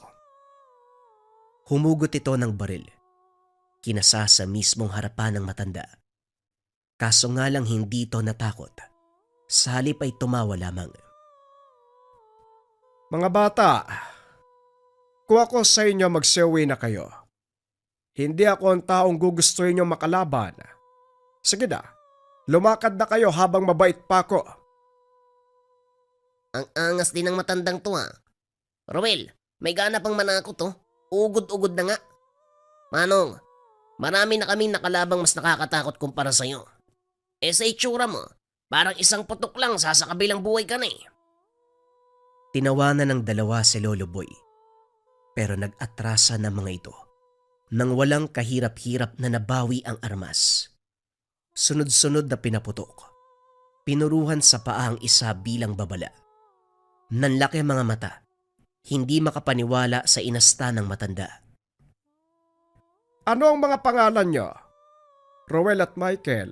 Humugot ito ng baril. Kinasa sa mismong harapan ng matanda. Kaso nga lang hindi ito natakot. Sa halip ay tumawa lamang. Mga bata, kung ako sa inyo magsewi na kayo, hindi ako ang taong gugustuhin nyo makalaban. Sige na, lumakad na kayo habang mabait pa ako. Ang angas din ng matandang to Roel, may gana pang manakot Ugod-ugod na nga. Manong, marami na kaming nakalabang mas nakakatakot kumpara sa'yo. Sa itsura mo, parang isang putok lang sasakabilang buhay ka na eh. Tinawanan ng dalawa si Lolo Boy. Pero nag-atrasa ng mga ito nang walang kahirap-hirap na nabawi ang armas. Sunod-sunod na pinaputok. Pinuruhan sa paa ang isa bilang babala. Nanlaki ang mga mata. Hindi makapaniwala sa inasta ng matanda. Ano ang mga pangalan nyo? Roel at Michael.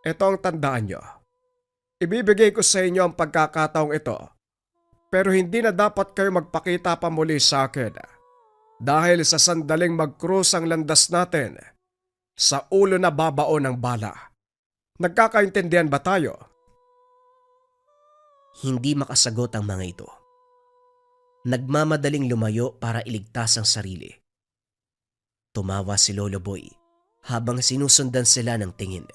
Ito ang tandaan nyo. Ibibigay ko sa inyo ang pagkakataong ito. Pero hindi na dapat kayo magpakita pa muli sa akin. Dahil sa sandaling mag-cross ang landas natin, sa ulo na babao ng bala. Nagkakaintindihan ba tayo? Hindi makasagot ang mga ito. Nagmamadaling lumayo para iligtas ang sarili. Tumawa si Lolo Boy habang sinusundan sila ng tingin.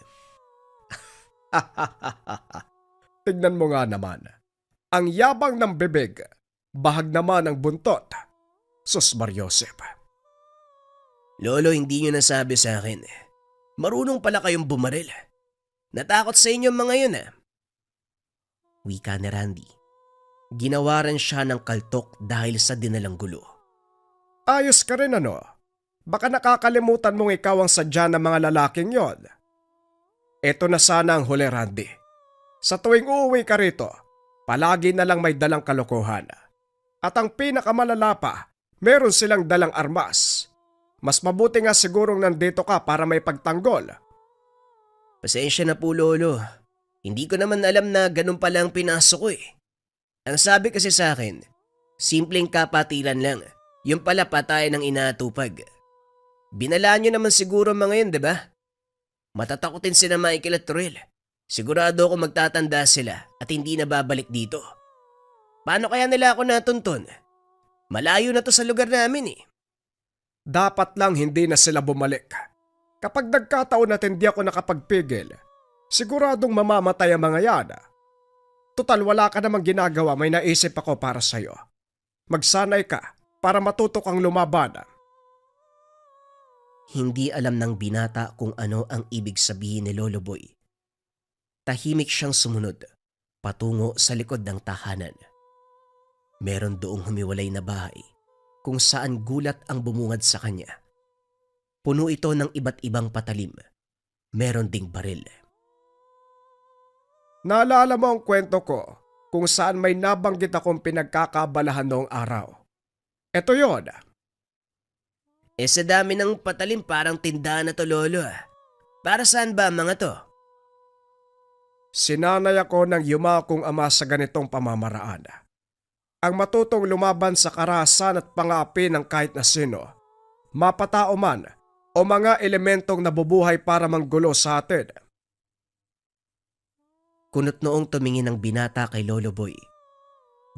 Tignan mo nga naman. Ang yabang ng bibig, bahag naman ang buntot. Sus Mariosep. Lolo, hindi nyo nasabi sa akin. Marunong pala kayong bumaril. Natakot sa inyo ang mga yun Wika ni Randy. Ginawaran siya ng kaltok dahil sa dinalang gulo. Ayos ka rin ano? Baka nakakalimutan mong ikaw ang sadya ng mga lalaking yon. Ito na sana ang huli, Randy. Sa tuwing uuwi ka rito, palagi na lang may dalang kalokohan. At ang pinakamalala pa, meron silang dalang armas. Mas mabuti nga sigurong nandito ka para may pagtanggol. Pasensya na po, Lolo. Hindi ko naman alam na ganun pala ang pinasok ko Ang sabi kasi sa akin, simpleng kapatiran lang. Yung pala patayan ng inaatupag. Binalaan nyo naman siguro mga yun, di ba? Matatakutin sila Michael at Ruel. Sigurado ako magtatanda sila at hindi na babalik dito. Paano kaya nila ako natuntun? Malayo na to sa lugar namin Dapat lang hindi na sila bumalik. Kapag nagkataon at hindi ako nakapagpigil, siguradong mamamatay ang mga yan. Total wala ka namang ginagawa, may naisip ako para sa'yo. Magsanay ka para matuto kang lumaban. Hindi alam ng binata kung ano ang ibig sabihin ni Lolo Boy. Tahimik siyang sumunod, patungo sa likod ng tahanan. Meron doong humiwalay na bahay kung saan gulat ang bumungad sa kanya. Puno ito ng iba't ibang patalim. Meron ding baril. Naalala mo ang kwento ko kung saan may nabanggit akong pinagkakabalahan noong araw. Ito yon. Sa dami ng patalim parang tindahan na to, Lolo. Para saan ba ang mga to? Sinanay ako ng yumakong ama sa ganitong pamamaraan. Ang matutong lumaban sa karahasan at pang-aapi ng kahit na sino, mapatao man o mga elementong nabubuhay para manggulo sa atin. Kunot noong tumingin ng binata kay Lolo Boy.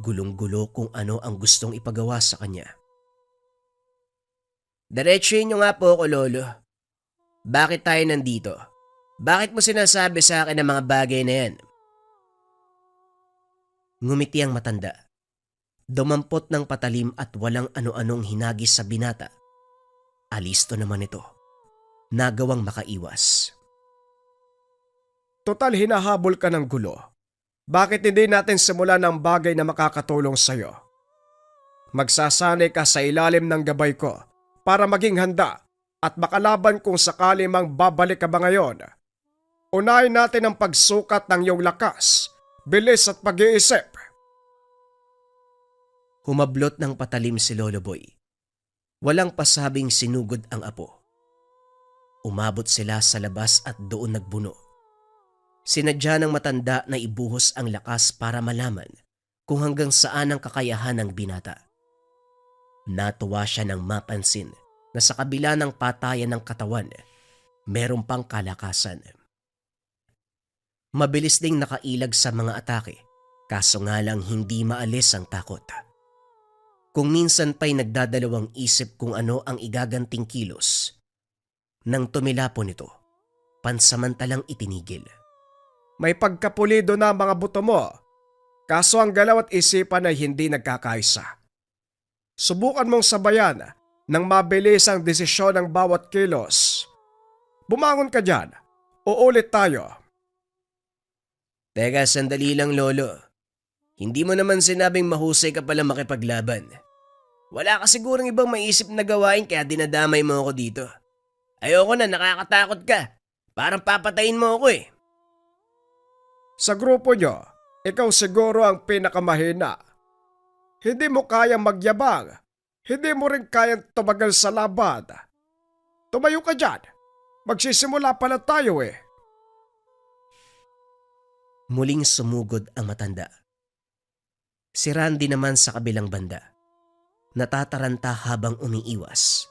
Gulong-gulo kung ano ang gustong ipagawa sa kanya. Diretsuhin niyo nga po ako, Lolo. Bakit tayo nandito? Bakit mo sinasabi sa akin ang mga bagay na yan? Ngumiti ang matanda. Dumampot ng patalim at walang ano-anong hinagis sa binata. Alisto naman ito. Nagawang makaiwas. Total hinahabol ka ng gulo. Bakit hindi natin simulan ng bagay na makakatulong sa'yo? Magsasanay ka sa ilalim ng gabay ko para maging handa at makalaban kung sakali mang babalik ka ba ngayon. Unahin natin ang pagsukat ng iyong lakas, bilis at pag-iisip. Humablot ng patalim si Lolo Boy. Walang pasabing sinugod ang apo. Umabot sila sa labas at doon nagbuno. Sinadya ng matanda na ibuhos ang lakas para malaman kung hanggang saan ang kakayahan ng binata. Natuwa siya nang mapansin na sa kabila ng patayan ng katawan, meron pang kalakasan. Mabilis ding nakailag sa mga atake, kaso nga lang hindi maalis ang takot. Kung minsan pa'y nagdadalawang isip kung ano ang igaganting kilos. Nang tumilapon ito, pansamantalang itinigil. May pagkapulido na mga buto mo, kaso ang galaw at isipan ay hindi nagkakaisa. Subukan mong sabayan ng mabilis ang desisyon ng bawat kilos. Bumangon ka dyan, uulit tayo. Teka, sandali lang lolo. Hindi mo naman sinabing mahusay ka pala makipaglaban. Wala ka sigurong ibang maisip na gawain kaya dinadamay mo ako dito. Ayoko na, nakakatakot ka. Parang papatayin mo ako eh. Sa grupo nyo, ikaw siguro ang pinakamahina. Hindi mo kayang magyabang. Hindi mo rin kayang tumagal sa laban. Tumayo ka dyan. Magsisimula pala tayo eh. Muling sumugod ang matanda. Si Randy naman sa kabilang banda. Natataranta habang umiiwas.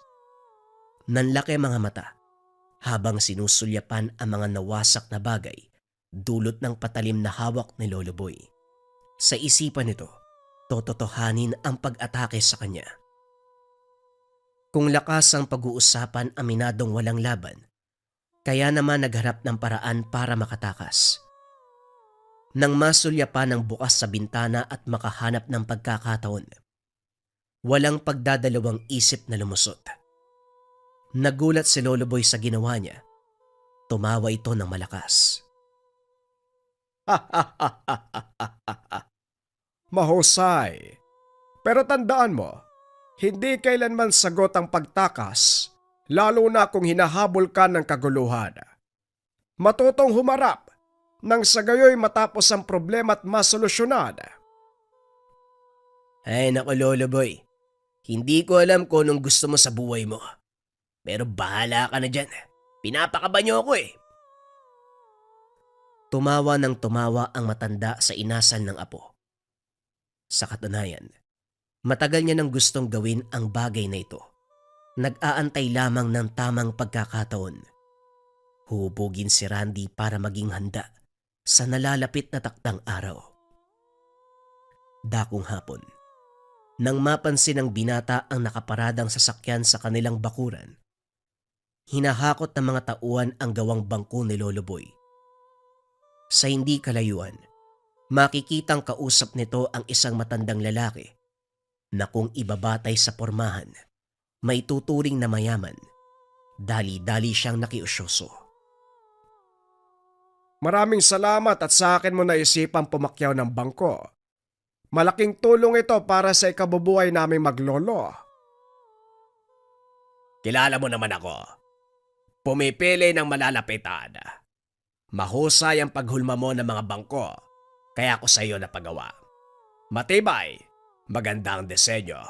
Nanlaki ang mga mata habang sinusulyapan ang mga nawasak na bagay dulot ng patalim na hawak ni Lolo Boy. Sa isipan nito, tototohanin ang pag-atake sa kanya. Kung lakas ang pag-uusapan, aminadong walang laban, kaya naman nagharap ng paraan para makatakas. Nang masulyapan ng bukas sa bintana at makahanap ng pagkakataon, walang pagdadalawang isip na lumusot. Nagulat si Lolo Boy sa ginawa niya. Tumawa ito ng malakas. Mahusay. Pero tandaan mo, hindi kailanman sagot ang pagtakas, lalo na kung hinahabol ka ng kaguluhan. Matutong humarap nang sa gayoy matapos ang problema at masolusyonan. Ay naku Lolo Boy, hindi ko alam kung anong gusto mo sa buhay mo. Pero bahala ka na dyan. Pinapakaba niyo ako eh. Tumawa ng tumawa ang matanda sa inasal ng apo. Sa katunayan, matagal niya nang gustong gawin ang bagay na ito. Nag-aantay lamang ng tamang pagkakataon. Hubugin si Randy para maging handa sa nalalapit na takdang araw. Dakong hapon, nang mapansin ng binata ang nakaparadang sasakyan sa kanilang bakuran, hinahakot ng mga tauhan ang gawang bangko ni Lolo Boy. Sa hindi kalayuan, makikitang kausap nito ang isang matandang lalaki na kung ibabatay sa pormahan, may tuturing na mayaman. Dali-dali siyang nakiusyoso. Maraming salamat at sa akin mo naisipang pumakyaw ng bangko. Malaking tulong ito para sa ikabubuhay naming maglolo. Kilala mo naman ako. Pumipili ng malalapitan. Mahusay ang paghulma mo ng mga bangko, kaya ako sa iyo napagawa. Matibay, magandang disenyo.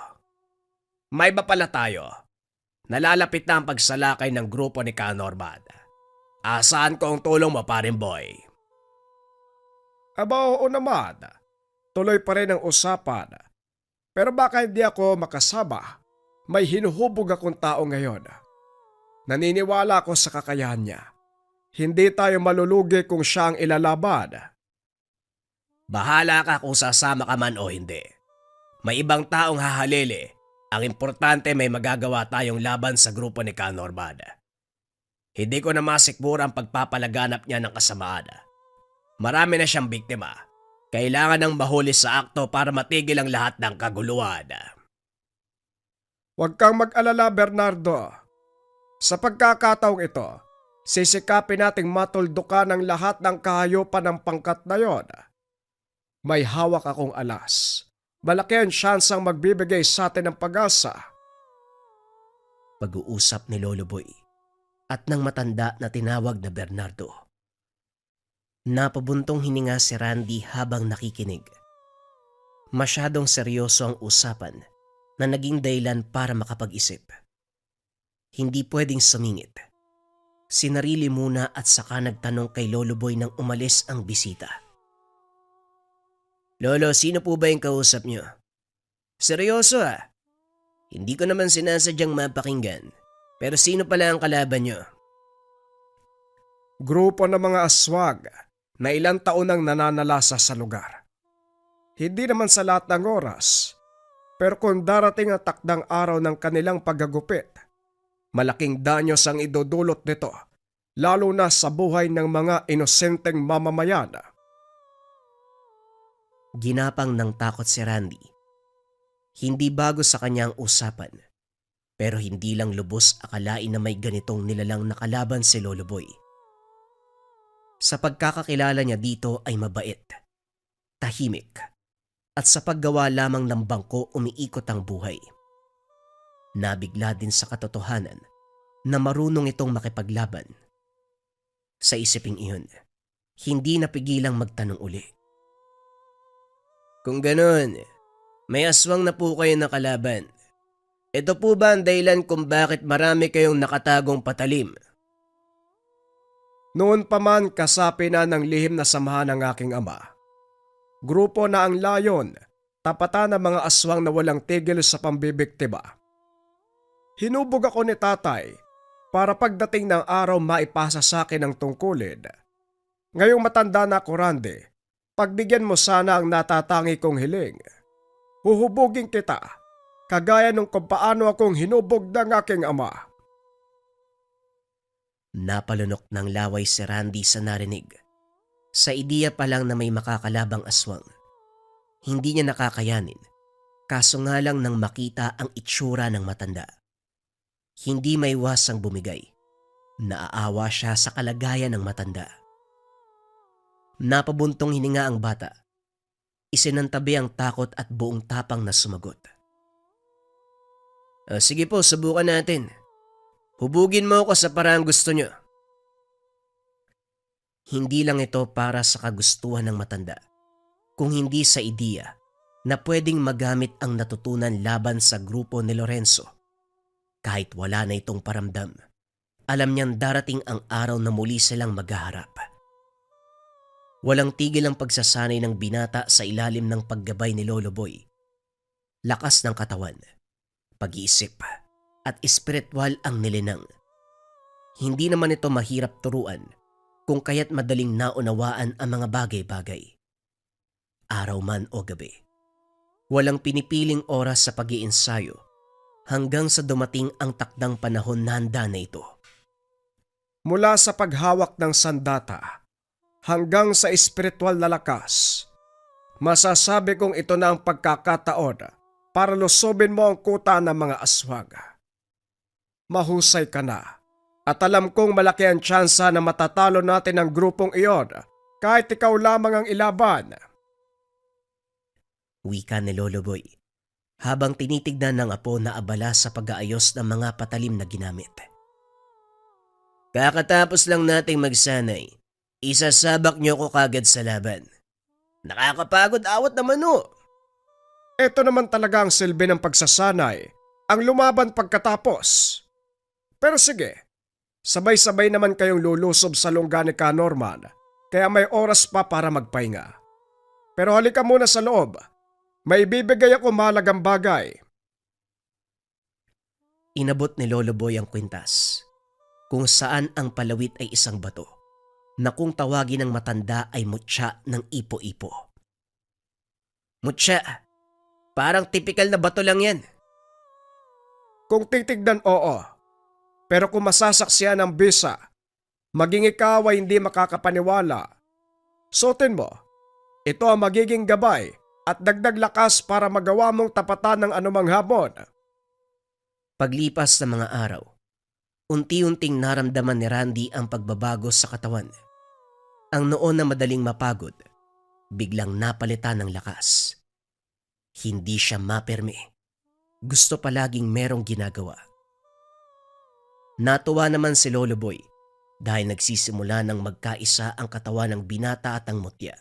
May iba pala tayo. Nalalapit na ang pagsalakay ng grupo ni Ka Norman. Asahan ko ang tulong mo, paring boy. Aba oo naman. Tuloy pa rin ang usapan. Pero baka hindi ako makasama. May hinuhubog akong tao ngayon. Naniniwala ako sa kakayahan niya. Hindi tayo malulugi kung siya ang ilalaban. Bahala ka kung sasama ka man o hindi. May ibang taong hahalili. Ang importante may magagawa tayong laban sa grupo ni Ka Norman. Hindi ko na masikmura ang pagpapalaganap niya ng kasamaan. Marami na siyang biktima. Kailangan ng mahuli sa akto para matigil ang lahat ng kaguluhan. Huwag kang mag-alala, Bernardo. Sa pagkakataong ito, sisikapin nating matuldukan ang lahat ng kahayupan ng pangkat na yon. May hawak akong alas. Malaki ang syansang magbibigay sa atin ng pag-asa. Pag-uusap ni Lolo Boy at ng matanda na tinawag na Bernardo. Napabuntong hininga si Randy habang nakikinig. Masyadong seryoso ang usapan na naging dahilan para makapag-isip. Hindi pwedeng sumingit. Sinarili muna at saka nagtanong kay Lolo Boy nang umalis ang bisita. Lolo, sino po ba yung kausap niyo? Seryoso ah. Hindi ko naman sinasadyang mapakinggan. Pero sino pala ang kalaban niyo? Grupo ng mga aswag na ilang taon nang nananalasa sa lugar. Hindi naman sa lahat ng oras, pero kung darating ang takdang araw ng kanilang paggagupit, malaking danyos ang idudulot nito, lalo na sa buhay ng mga inosenteng mamamayan. Ginapang ng takot si Randy. Hindi bago sa kanyang usapan, pero hindi lang lubos akalain na may ganitong nilalang na kalaban si Lolo Boy. Sa pagkakakilala niya dito ay mabait, tahimik, at sa paggawa lamang ng bangko umiikot ang buhay. Nabigla din sa katotohanan na marunong itong makipaglaban. Sa isiping iyon, hindi napigilang magtanong uli. Kung ganon, may aswang na po kayo nakalaban. Ito po ba ang dahilan kung bakit marami kayong nakatagong patalim? Noon pa man kasapi na ng lihim na samahan ng aking ama. Grupo na ang layon, tapatan ng mga aswang na walang tigil sa pambibiktima. Hinubog ako ni tatay para pagdating ng araw maipasa sa akin ang tungkulin. Ngayong matanda na ako, Randy, pagbigyan mo sana ang natatangi kong hiling. Huhubugin kita, kagaya nung kung paano akong hinubog ng aking ama. Napalunok ng laway si Randy sa narinig. Sa ideya pa lang na may makakalabang aswang, hindi niya nakakayanin, kaso nga lang nang makita ang itsura ng matanda. Hindi maiwasang bumigay. Naaawa siya sa kalagayan ng matanda. Napabuntong hininga ang bata. Isinantabi ang takot at buong tapang na sumagot. Sige po, subukan natin. Hubugin mo ako sa parang gusto nyo. Hindi lang ito para sa kagustuhan ng matanda, kung hindi sa ideya na pwedeng magamit ang natutunan laban sa grupo ni Lorenzo. Kahit wala na itong paramdam, alam niyang darating ang araw na muli silang maghaharap. Walang tigil ang pagsasanay ng binata sa ilalim ng paggabay ni Lolo Boy. Lakas ng katawan, pag-iisip, at espiritual ang nilinang. Hindi naman ito mahirap turuan kung kaya't madaling naunawaan ang mga bagay-bagay. Araw man o gabi, walang pinipiling oras sa pag-iensayo hanggang sa dumating ang takdang panahon na handa na ito. Mula sa paghawak ng sandata hanggang sa espiritual na lakas, masasabi kong ito na ang pagkakataon para lusobin mo ang kuta ng mga aswag. Mahusay ka na at alam kong malaki ang tsansa na matatalo natin ang grupong iyon kahit ikaw lamang ang ilaban. Wika ni Lolo Boy habang tinitignan ng apo na abala sa pag-aayos ng mga patalim na ginamit. Kakatapos lang nating magsanay, isasabak niyo ko kagad sa laban. Nakakapagod awat naman o. Ito naman talaga ang silbi ng pagsasanay, ang lumaban pagkatapos. Pero sige, sabay-sabay naman kayong lulusob sa lungga ni Ka Norman, kaya may oras pa para magpahinga. Pero halika muna sa loob, may bibigay ako mahalagang bagay. Inabot ni Lolo Boy ang kwintas, kung saan ang palawit ay isang bato, na kung tawagin ng matanda ay mutya ng ipo-ipo. Mutya, parang tipikal na bato lang yan. Kung titignan, oo. Pero kung masasaksiyan ng bisa, maging ikaw ay hindi makakapaniwala. Suotin mo, ito ang magiging gabay at dagdag lakas para magawa mong tapatan ng anumang hamon. Paglipas ng mga araw, unti-unting naramdaman ni Randy ang pagbabago sa katawan. Ang noon na madaling mapagod, biglang napalitan ng lakas. Hindi siya mapirmi. Gusto palaging merong ginagawa. Natuwa naman si Lolo Boy dahil nagsisimula ng magkaisa ang katawan ng binata at ang mutya.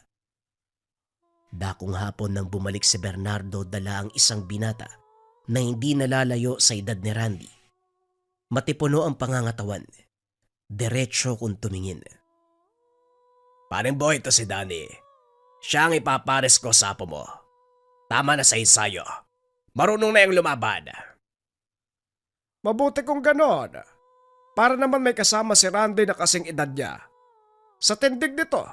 Dakong hapon nang bumalik si Bernardo dala ang isang binata na hindi nalalayo sa edad ni Randy. Matipuno ang pangangatawan. Diretso kung tumingin. Paring boy, ito si Danny. Siya ang ipapares ko sa apo mo. Tama na sa ensayo. Marunong na yung lumaban. Mabuti kung ganon. Para naman may kasama si Randy na kasing edad niya. Sa tindig nito,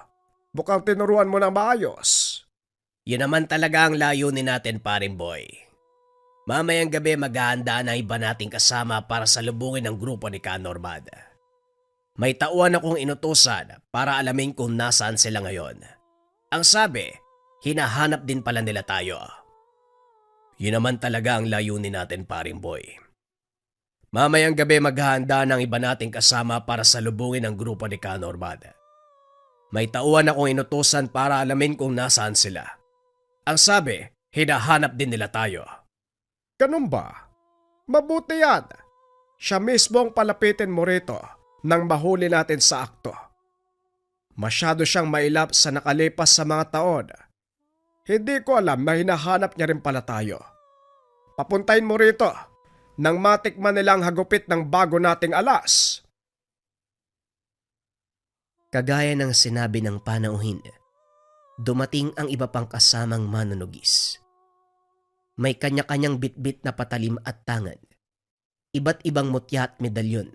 mukhang tinuruan mo ng maayos. Yun naman talaga ang layunin natin, paring boy. Mamayang gabi maghahanda na iba nating kasama para salubungin ang grupo ni Ka Norman. May tauhan akong inutusan para alamin kung nasaan sila ngayon. Ang sabi, hinahanap din pala nila tayo. Yun naman talaga ang layunin natin, paring boy. Mamayang gabi maghahanda ng iba nating kasama para salubungin ang grupo ni Ka Norman. May tauhan akong inutusan para alamin kung nasaan sila. Ang sabi, hinahanap din nila tayo. Ganun ba? Mabuti yan. Siya mismo ang palapitin mo rito nang mahuli natin sa akto. Masyado siyang mailap sa nakalipas sa mga taon. Hindi ko alam na hinahanap niya rin pala tayo. Papuntahin mo rito nang matikman nilang hagupit ng bago nating alas. Kagaya ng sinabi ng panauhin, dumating ang iba pang kasamang manunugis. May kanya-kanyang bitbit na patalim at tangan. Iba't ibang mutya at medalyon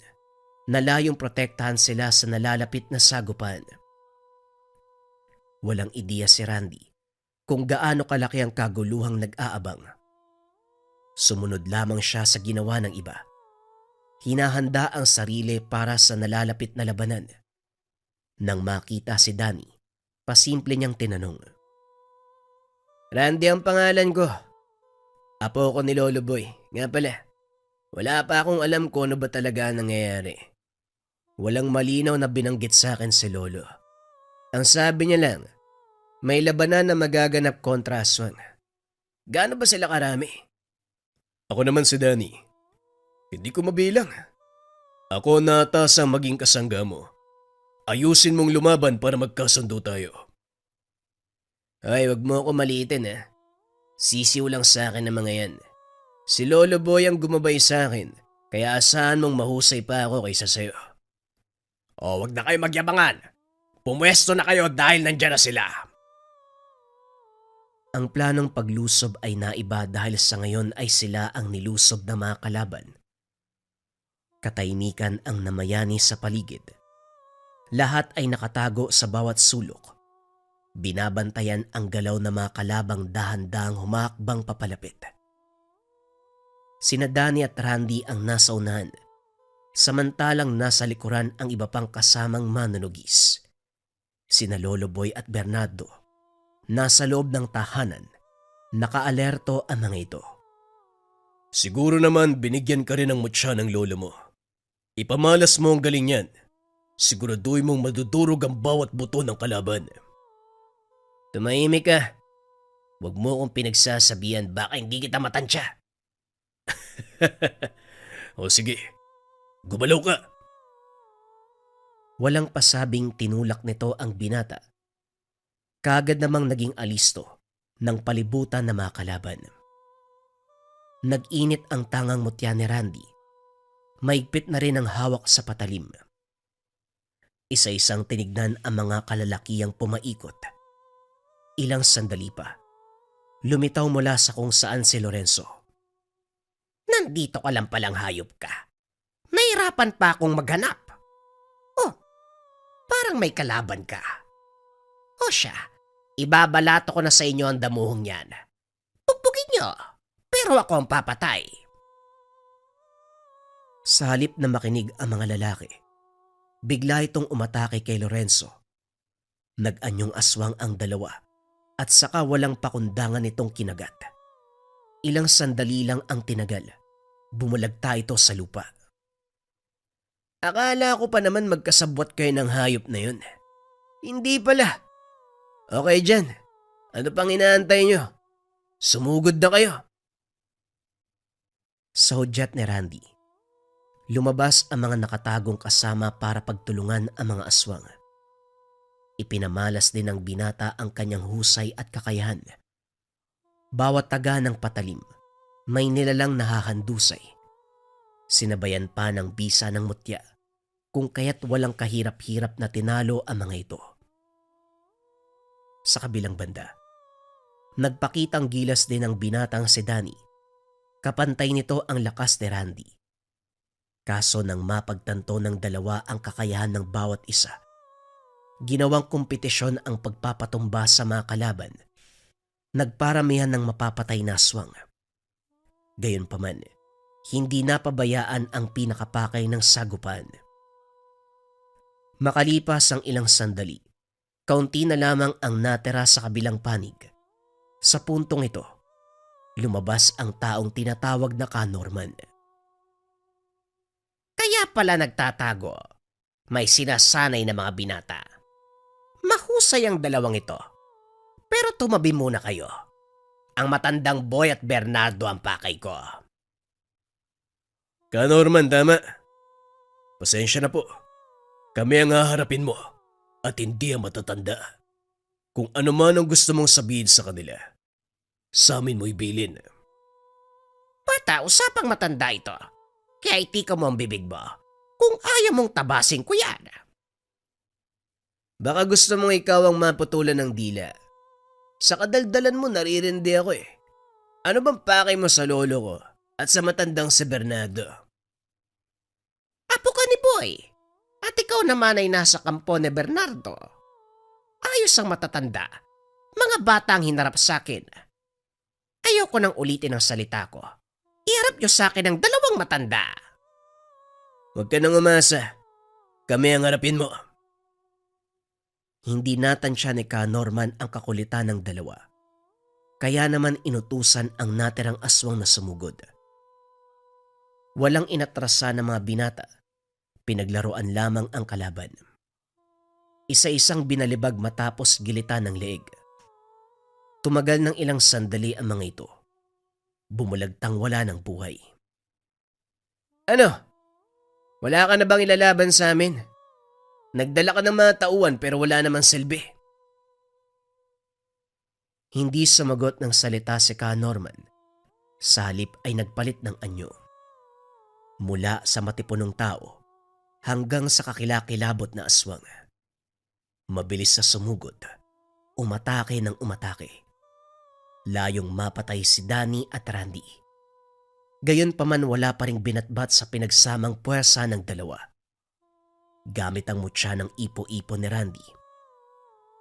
na layong protektahan sila sa nalalapit na sagupan. Walang ideya si Randy kung gaano kalaki ang kaguluhang nag-aabang. Sumunod lamang siya sa ginawa ng iba. Hinahanda ang sarili para sa nalalapit na labanan. Nang makita si Danny, pasimple niyang tinanong. Randy ang pangalan ko. Apo ko ni Lolo Boy. Nga pala, wala pa akong alam kung ano ba talaga ang nangyayari. Walang malinaw na binanggit sa akin si Lolo. Ang sabi niya lang, may labanan na magaganap kontra Aswang. Gaano ba sila karami? Ako naman si Danny. Hindi ko mabilang. Ako natas ang maging kasangga mo. Ayusin mong lumaban para magkasundo tayo. Ay, wag mo ako maliitin ha. Sisiw lang sa akin ng mga yan. Si Lolo Boy ang gumabay sa akin, kaya asahan mong mahusay pa ako kaysa sayo. O wag na kayo magyabangan. Pumwesto na kayo dahil nandyan na sila. Ang planong paglusob ay naiba dahil sa ngayon ay sila ang nilusob na mga kalaban. Katahimikan ang namayani sa paligid. Lahat ay nakatago sa bawat sulok. Binabantayan ang galaw ng mga kalabang dahan-dahang humakbang papalapit. Sina Danny at Randy ang nasa unahan, samantalang nasa likuran ang iba pang kasamang manunugis. Sina Lolo Boy at Bernardo, nasa loob ng tahanan, nakaalerto ang mga ito. Siguro naman binigyan ka rin ng mutya ng lolo mo. Ipamalas mo ang galing yan. Siguraduhin mong madudurog ang bawat buto ng kalaban. Tumahimik ka. Huwag mo akong pinagsasabihan, baka hindi kita matansya. O sige, gumalaw ka. Walang pasabing tinulak nito ang binata. Kaagad namang naging alisto ng palibutan ng mga kalaban. Nag-init ang tangang mutya ni Randy. Maigpit na rin ang hawak sa patalim. Isa-isang tinignan ang mga kalalakiyang pumaikot. Ilang sandali pa, lumitaw mula sa kung saan si Lorenzo. Nandito ka lang palang hayop ka. Nahirapan pa akong maghanap. Oh, parang may kalaban ka. O siya, ibabalato ko na sa inyo ang damuhong yan. Pupugin niyo, pero ako ang papatay. Sa halip na makinig ang mga lalaki, bigla itong umatake kay Lorenzo. Nag-anyong aswang ang dalawa at saka walang pakundangan itong kinagat. Ilang sandali lang ang tinagal. Bumulagta ito sa lupa. Akala ko pa naman magkasabwat kayo ng hayop na yun. Hindi pala. Okay dyan. Ano pang inaantay nyo? Sumugod na kayo. Sa hudyat ni Randy, lumabas ang mga nakatagong kasama para pagtulungan ang mga aswang. Ipinamalas din ng binata ang kanyang husay at kakayahan. Bawat taga ng patalim, may nilalang nahahandusay. Sinabayan pa ng bisa ng mutya, kung kaya't walang kahirap-hirap na tinalo ang mga ito. Sa kabilang banda, nagpakitang gilas din ang binatang si Danny. Kapantay nito ang lakas ni Randy. Kaso nang mapagtanto ng dalawa ang kakayahan ng bawat isa, ginawang kompetisyon ang pagpapatumba sa mga kalaban. Nagparamihan ng mapapatay na aswang. Gayunpaman, hindi napabayaan ang pinakapakay ng sagupan. Makalipas ang ilang sandali, kaunti na lamang ang natira sa kabilang panig. Sa puntong ito, lumabas ang taong tinatawag na Ka-Norman. Kaya pala nagtatago. May sinasanay na mga binata. mahusay ang dalawang ito. Pero tumabi muna kayo. Ang matandang Boy at Bernardo ang pakay ko. Ka Norman, tama. Pasensya na po. Kami ang haharapin mo at hindi ang matatanda. Kung ano man ang gusto mong sabihin sa kanila, sa amin mo ibilin. Bata, usapang matanda ito. Kaya itika mo ang bibig mo. Kung ayaw mong tabasin ko yan. Baka gusto mong ikaw ang maputulan ng dila. Sa kadaldalan mo naririndi ako eh. Ano bang pakay mo sa lolo ko at sa matandang si Bernardo? Apo ka ni Boy. At ikaw naman ay nasa kampo ni Bernardo. Ayos ang matatanda. Mga bata ang hinarap sa akin. Ayoko nang ulitin ang salita ko. Iharap niyo sa akin ang dalawang matanda. Huwag ka nang umasa. Kami ang harapin mo. Hindi natansya ni Ka Norman ang kakulitan ng dalawa. Kaya naman inutusan ang natirang aswang na sumugod. Walang inatrasa ng mga binata. Pinaglaruan lamang ang kalaban. Isa-isang binalibag matapos gilitan ng leeg. Tumagal ng ilang sandali ang mga ito. Bumulagtang wala ng buhay. Ano? Wala ka na bang ilalaban sa amin? Nagdala ka ng mga tauhan pero wala namang silbi. Hindi sumagot ng salita si Ka Norman. Sa halip ay nagpalit ng anyo. Mula sa matipunong tao hanggang sa kakilakilabot na aswang. Mabilis sa sumugod. Umatake ng umatake. Layong mapatay si Danny at Randy. Gayunpaman wala pa ring binatbat sa pinagsamang puwersa ng dalawa. Gamit ang mutya ng ipo-ipo ni Randy.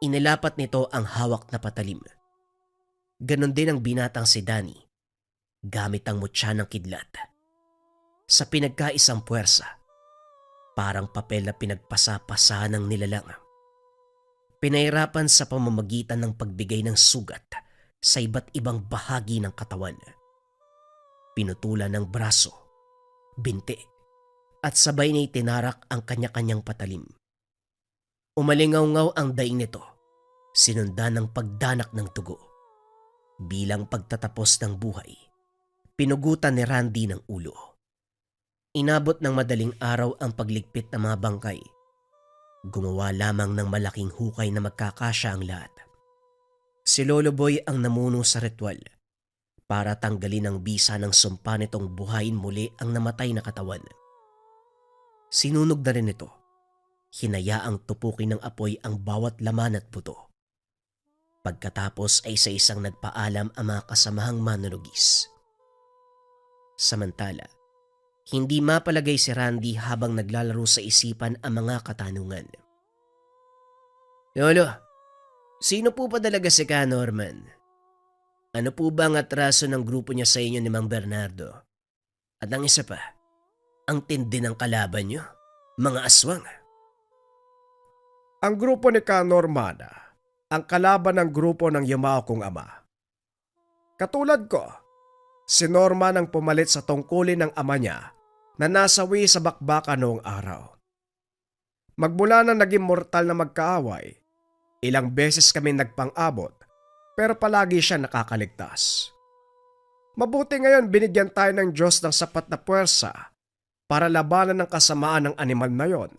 Inilapat nito ang hawak na patalim. Ganon din ang binatang si Danny. Gamit ang mutya ng kidlat. Sa pinagkaisang puwersa, parang papel na pinagpasa-pasa ng nilalang. Pinahirapan sa pamamagitan ng pagbigay ng sugat sa iba't ibang bahagi ng katawan. Pinutulan ng braso, binti, at sabay na itinarak ang kanya-kanyang patalim. Umalingaw-ngaw ang daing nito, sinundan ng pagdanak ng tugo. Bilang pagtatapos ng buhay, pinugutan ni Randy ng ulo. Inabot ng madaling araw ang pagligpit ng mga bangkay. Gumawa lamang ng malaking hukay na magkakasya ang lahat. Si Lolo Boy ang namuno sa ritual para tanggalin ang bisa ng sumpa nitong buhayin muli ang namatay na katawan. Sinunog na rin ito. Hinayaang tupukin ng apoy ang bawat laman at buto. Pagkatapos ay sa isang nagpaalam ang mga kasamahang manunugis. Samantala, hindi mapalagay si Randy habang naglalaro sa isipan ang mga katanungan. Lolo, sino po ba talaga si Ka Norman? Ano po ba ang atraso ng grupo niya sa inyo ni Mang Bernardo? At ang isa pa, ang tindi ng kalaban niyo, mga aswang. Ang grupo ni Ka Norman, ang kalaban ng grupo ng yumao kong ama. Katulad ko, si Norman ang pumalit sa tungkulin ng ama niya na nasawi sa bakbakan noong araw. Magmula na naging mortal na magkaaway, ilang beses kami nagpang-abot pero palagi siya nakakaligtas. Mabuti ngayon binigyan tayo ng Diyos ng sapat na puwersa para labanan ng kasamaan ng animal na yon.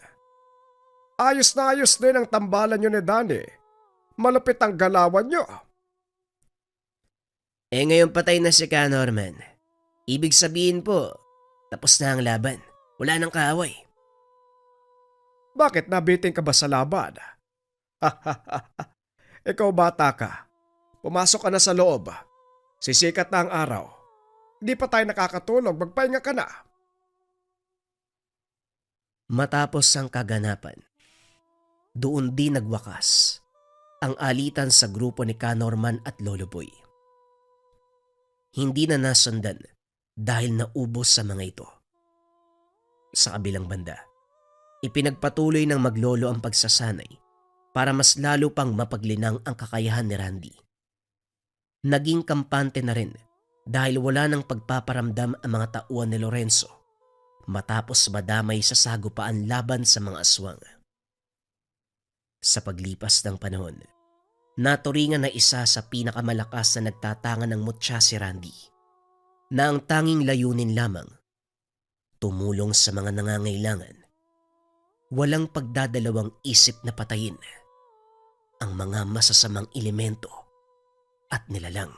Ayos na ayos din ang tambalan niyo ni Danny. Malupit ang galawan niyo. Ngayon patay na si Ka Norman. Ibig sabihin po, tapos na ang laban. Wala nang kaaway. Bakit nabitin ka ba sa laban? Ikaw bata ka. Pumasok ka na sa loob. Sisikat na ang araw. Hindi pa tayo nakakatulog. Magpahinga ka na. Matapos ang kaganapan, doon din nagwakas ang alitan sa grupo ni Ka Norman at Lolo Boy. Hindi na nasundan dahil naubos sa mga ito. Sa kabilang banda, ipinagpatuloy ng maglolo ang pagsasanay para mas lalo pang mapaglinang ang kakayahan ni Randy. Naging kampante na rin dahil wala nang pagpaparamdam ang mga tauhan ni Lorenzo matapos madamay sa sagupaan laban sa mga aswang. Sa paglipas ng panahon, naturingan na isa sa pinakamalakas na nagtatangan ng mutya si Randy, na ang tanging layunin lamang, tumulong sa mga nangangailangan. Walang pagdadalawang isip na patayin ang mga masasamang elemento at nilalang.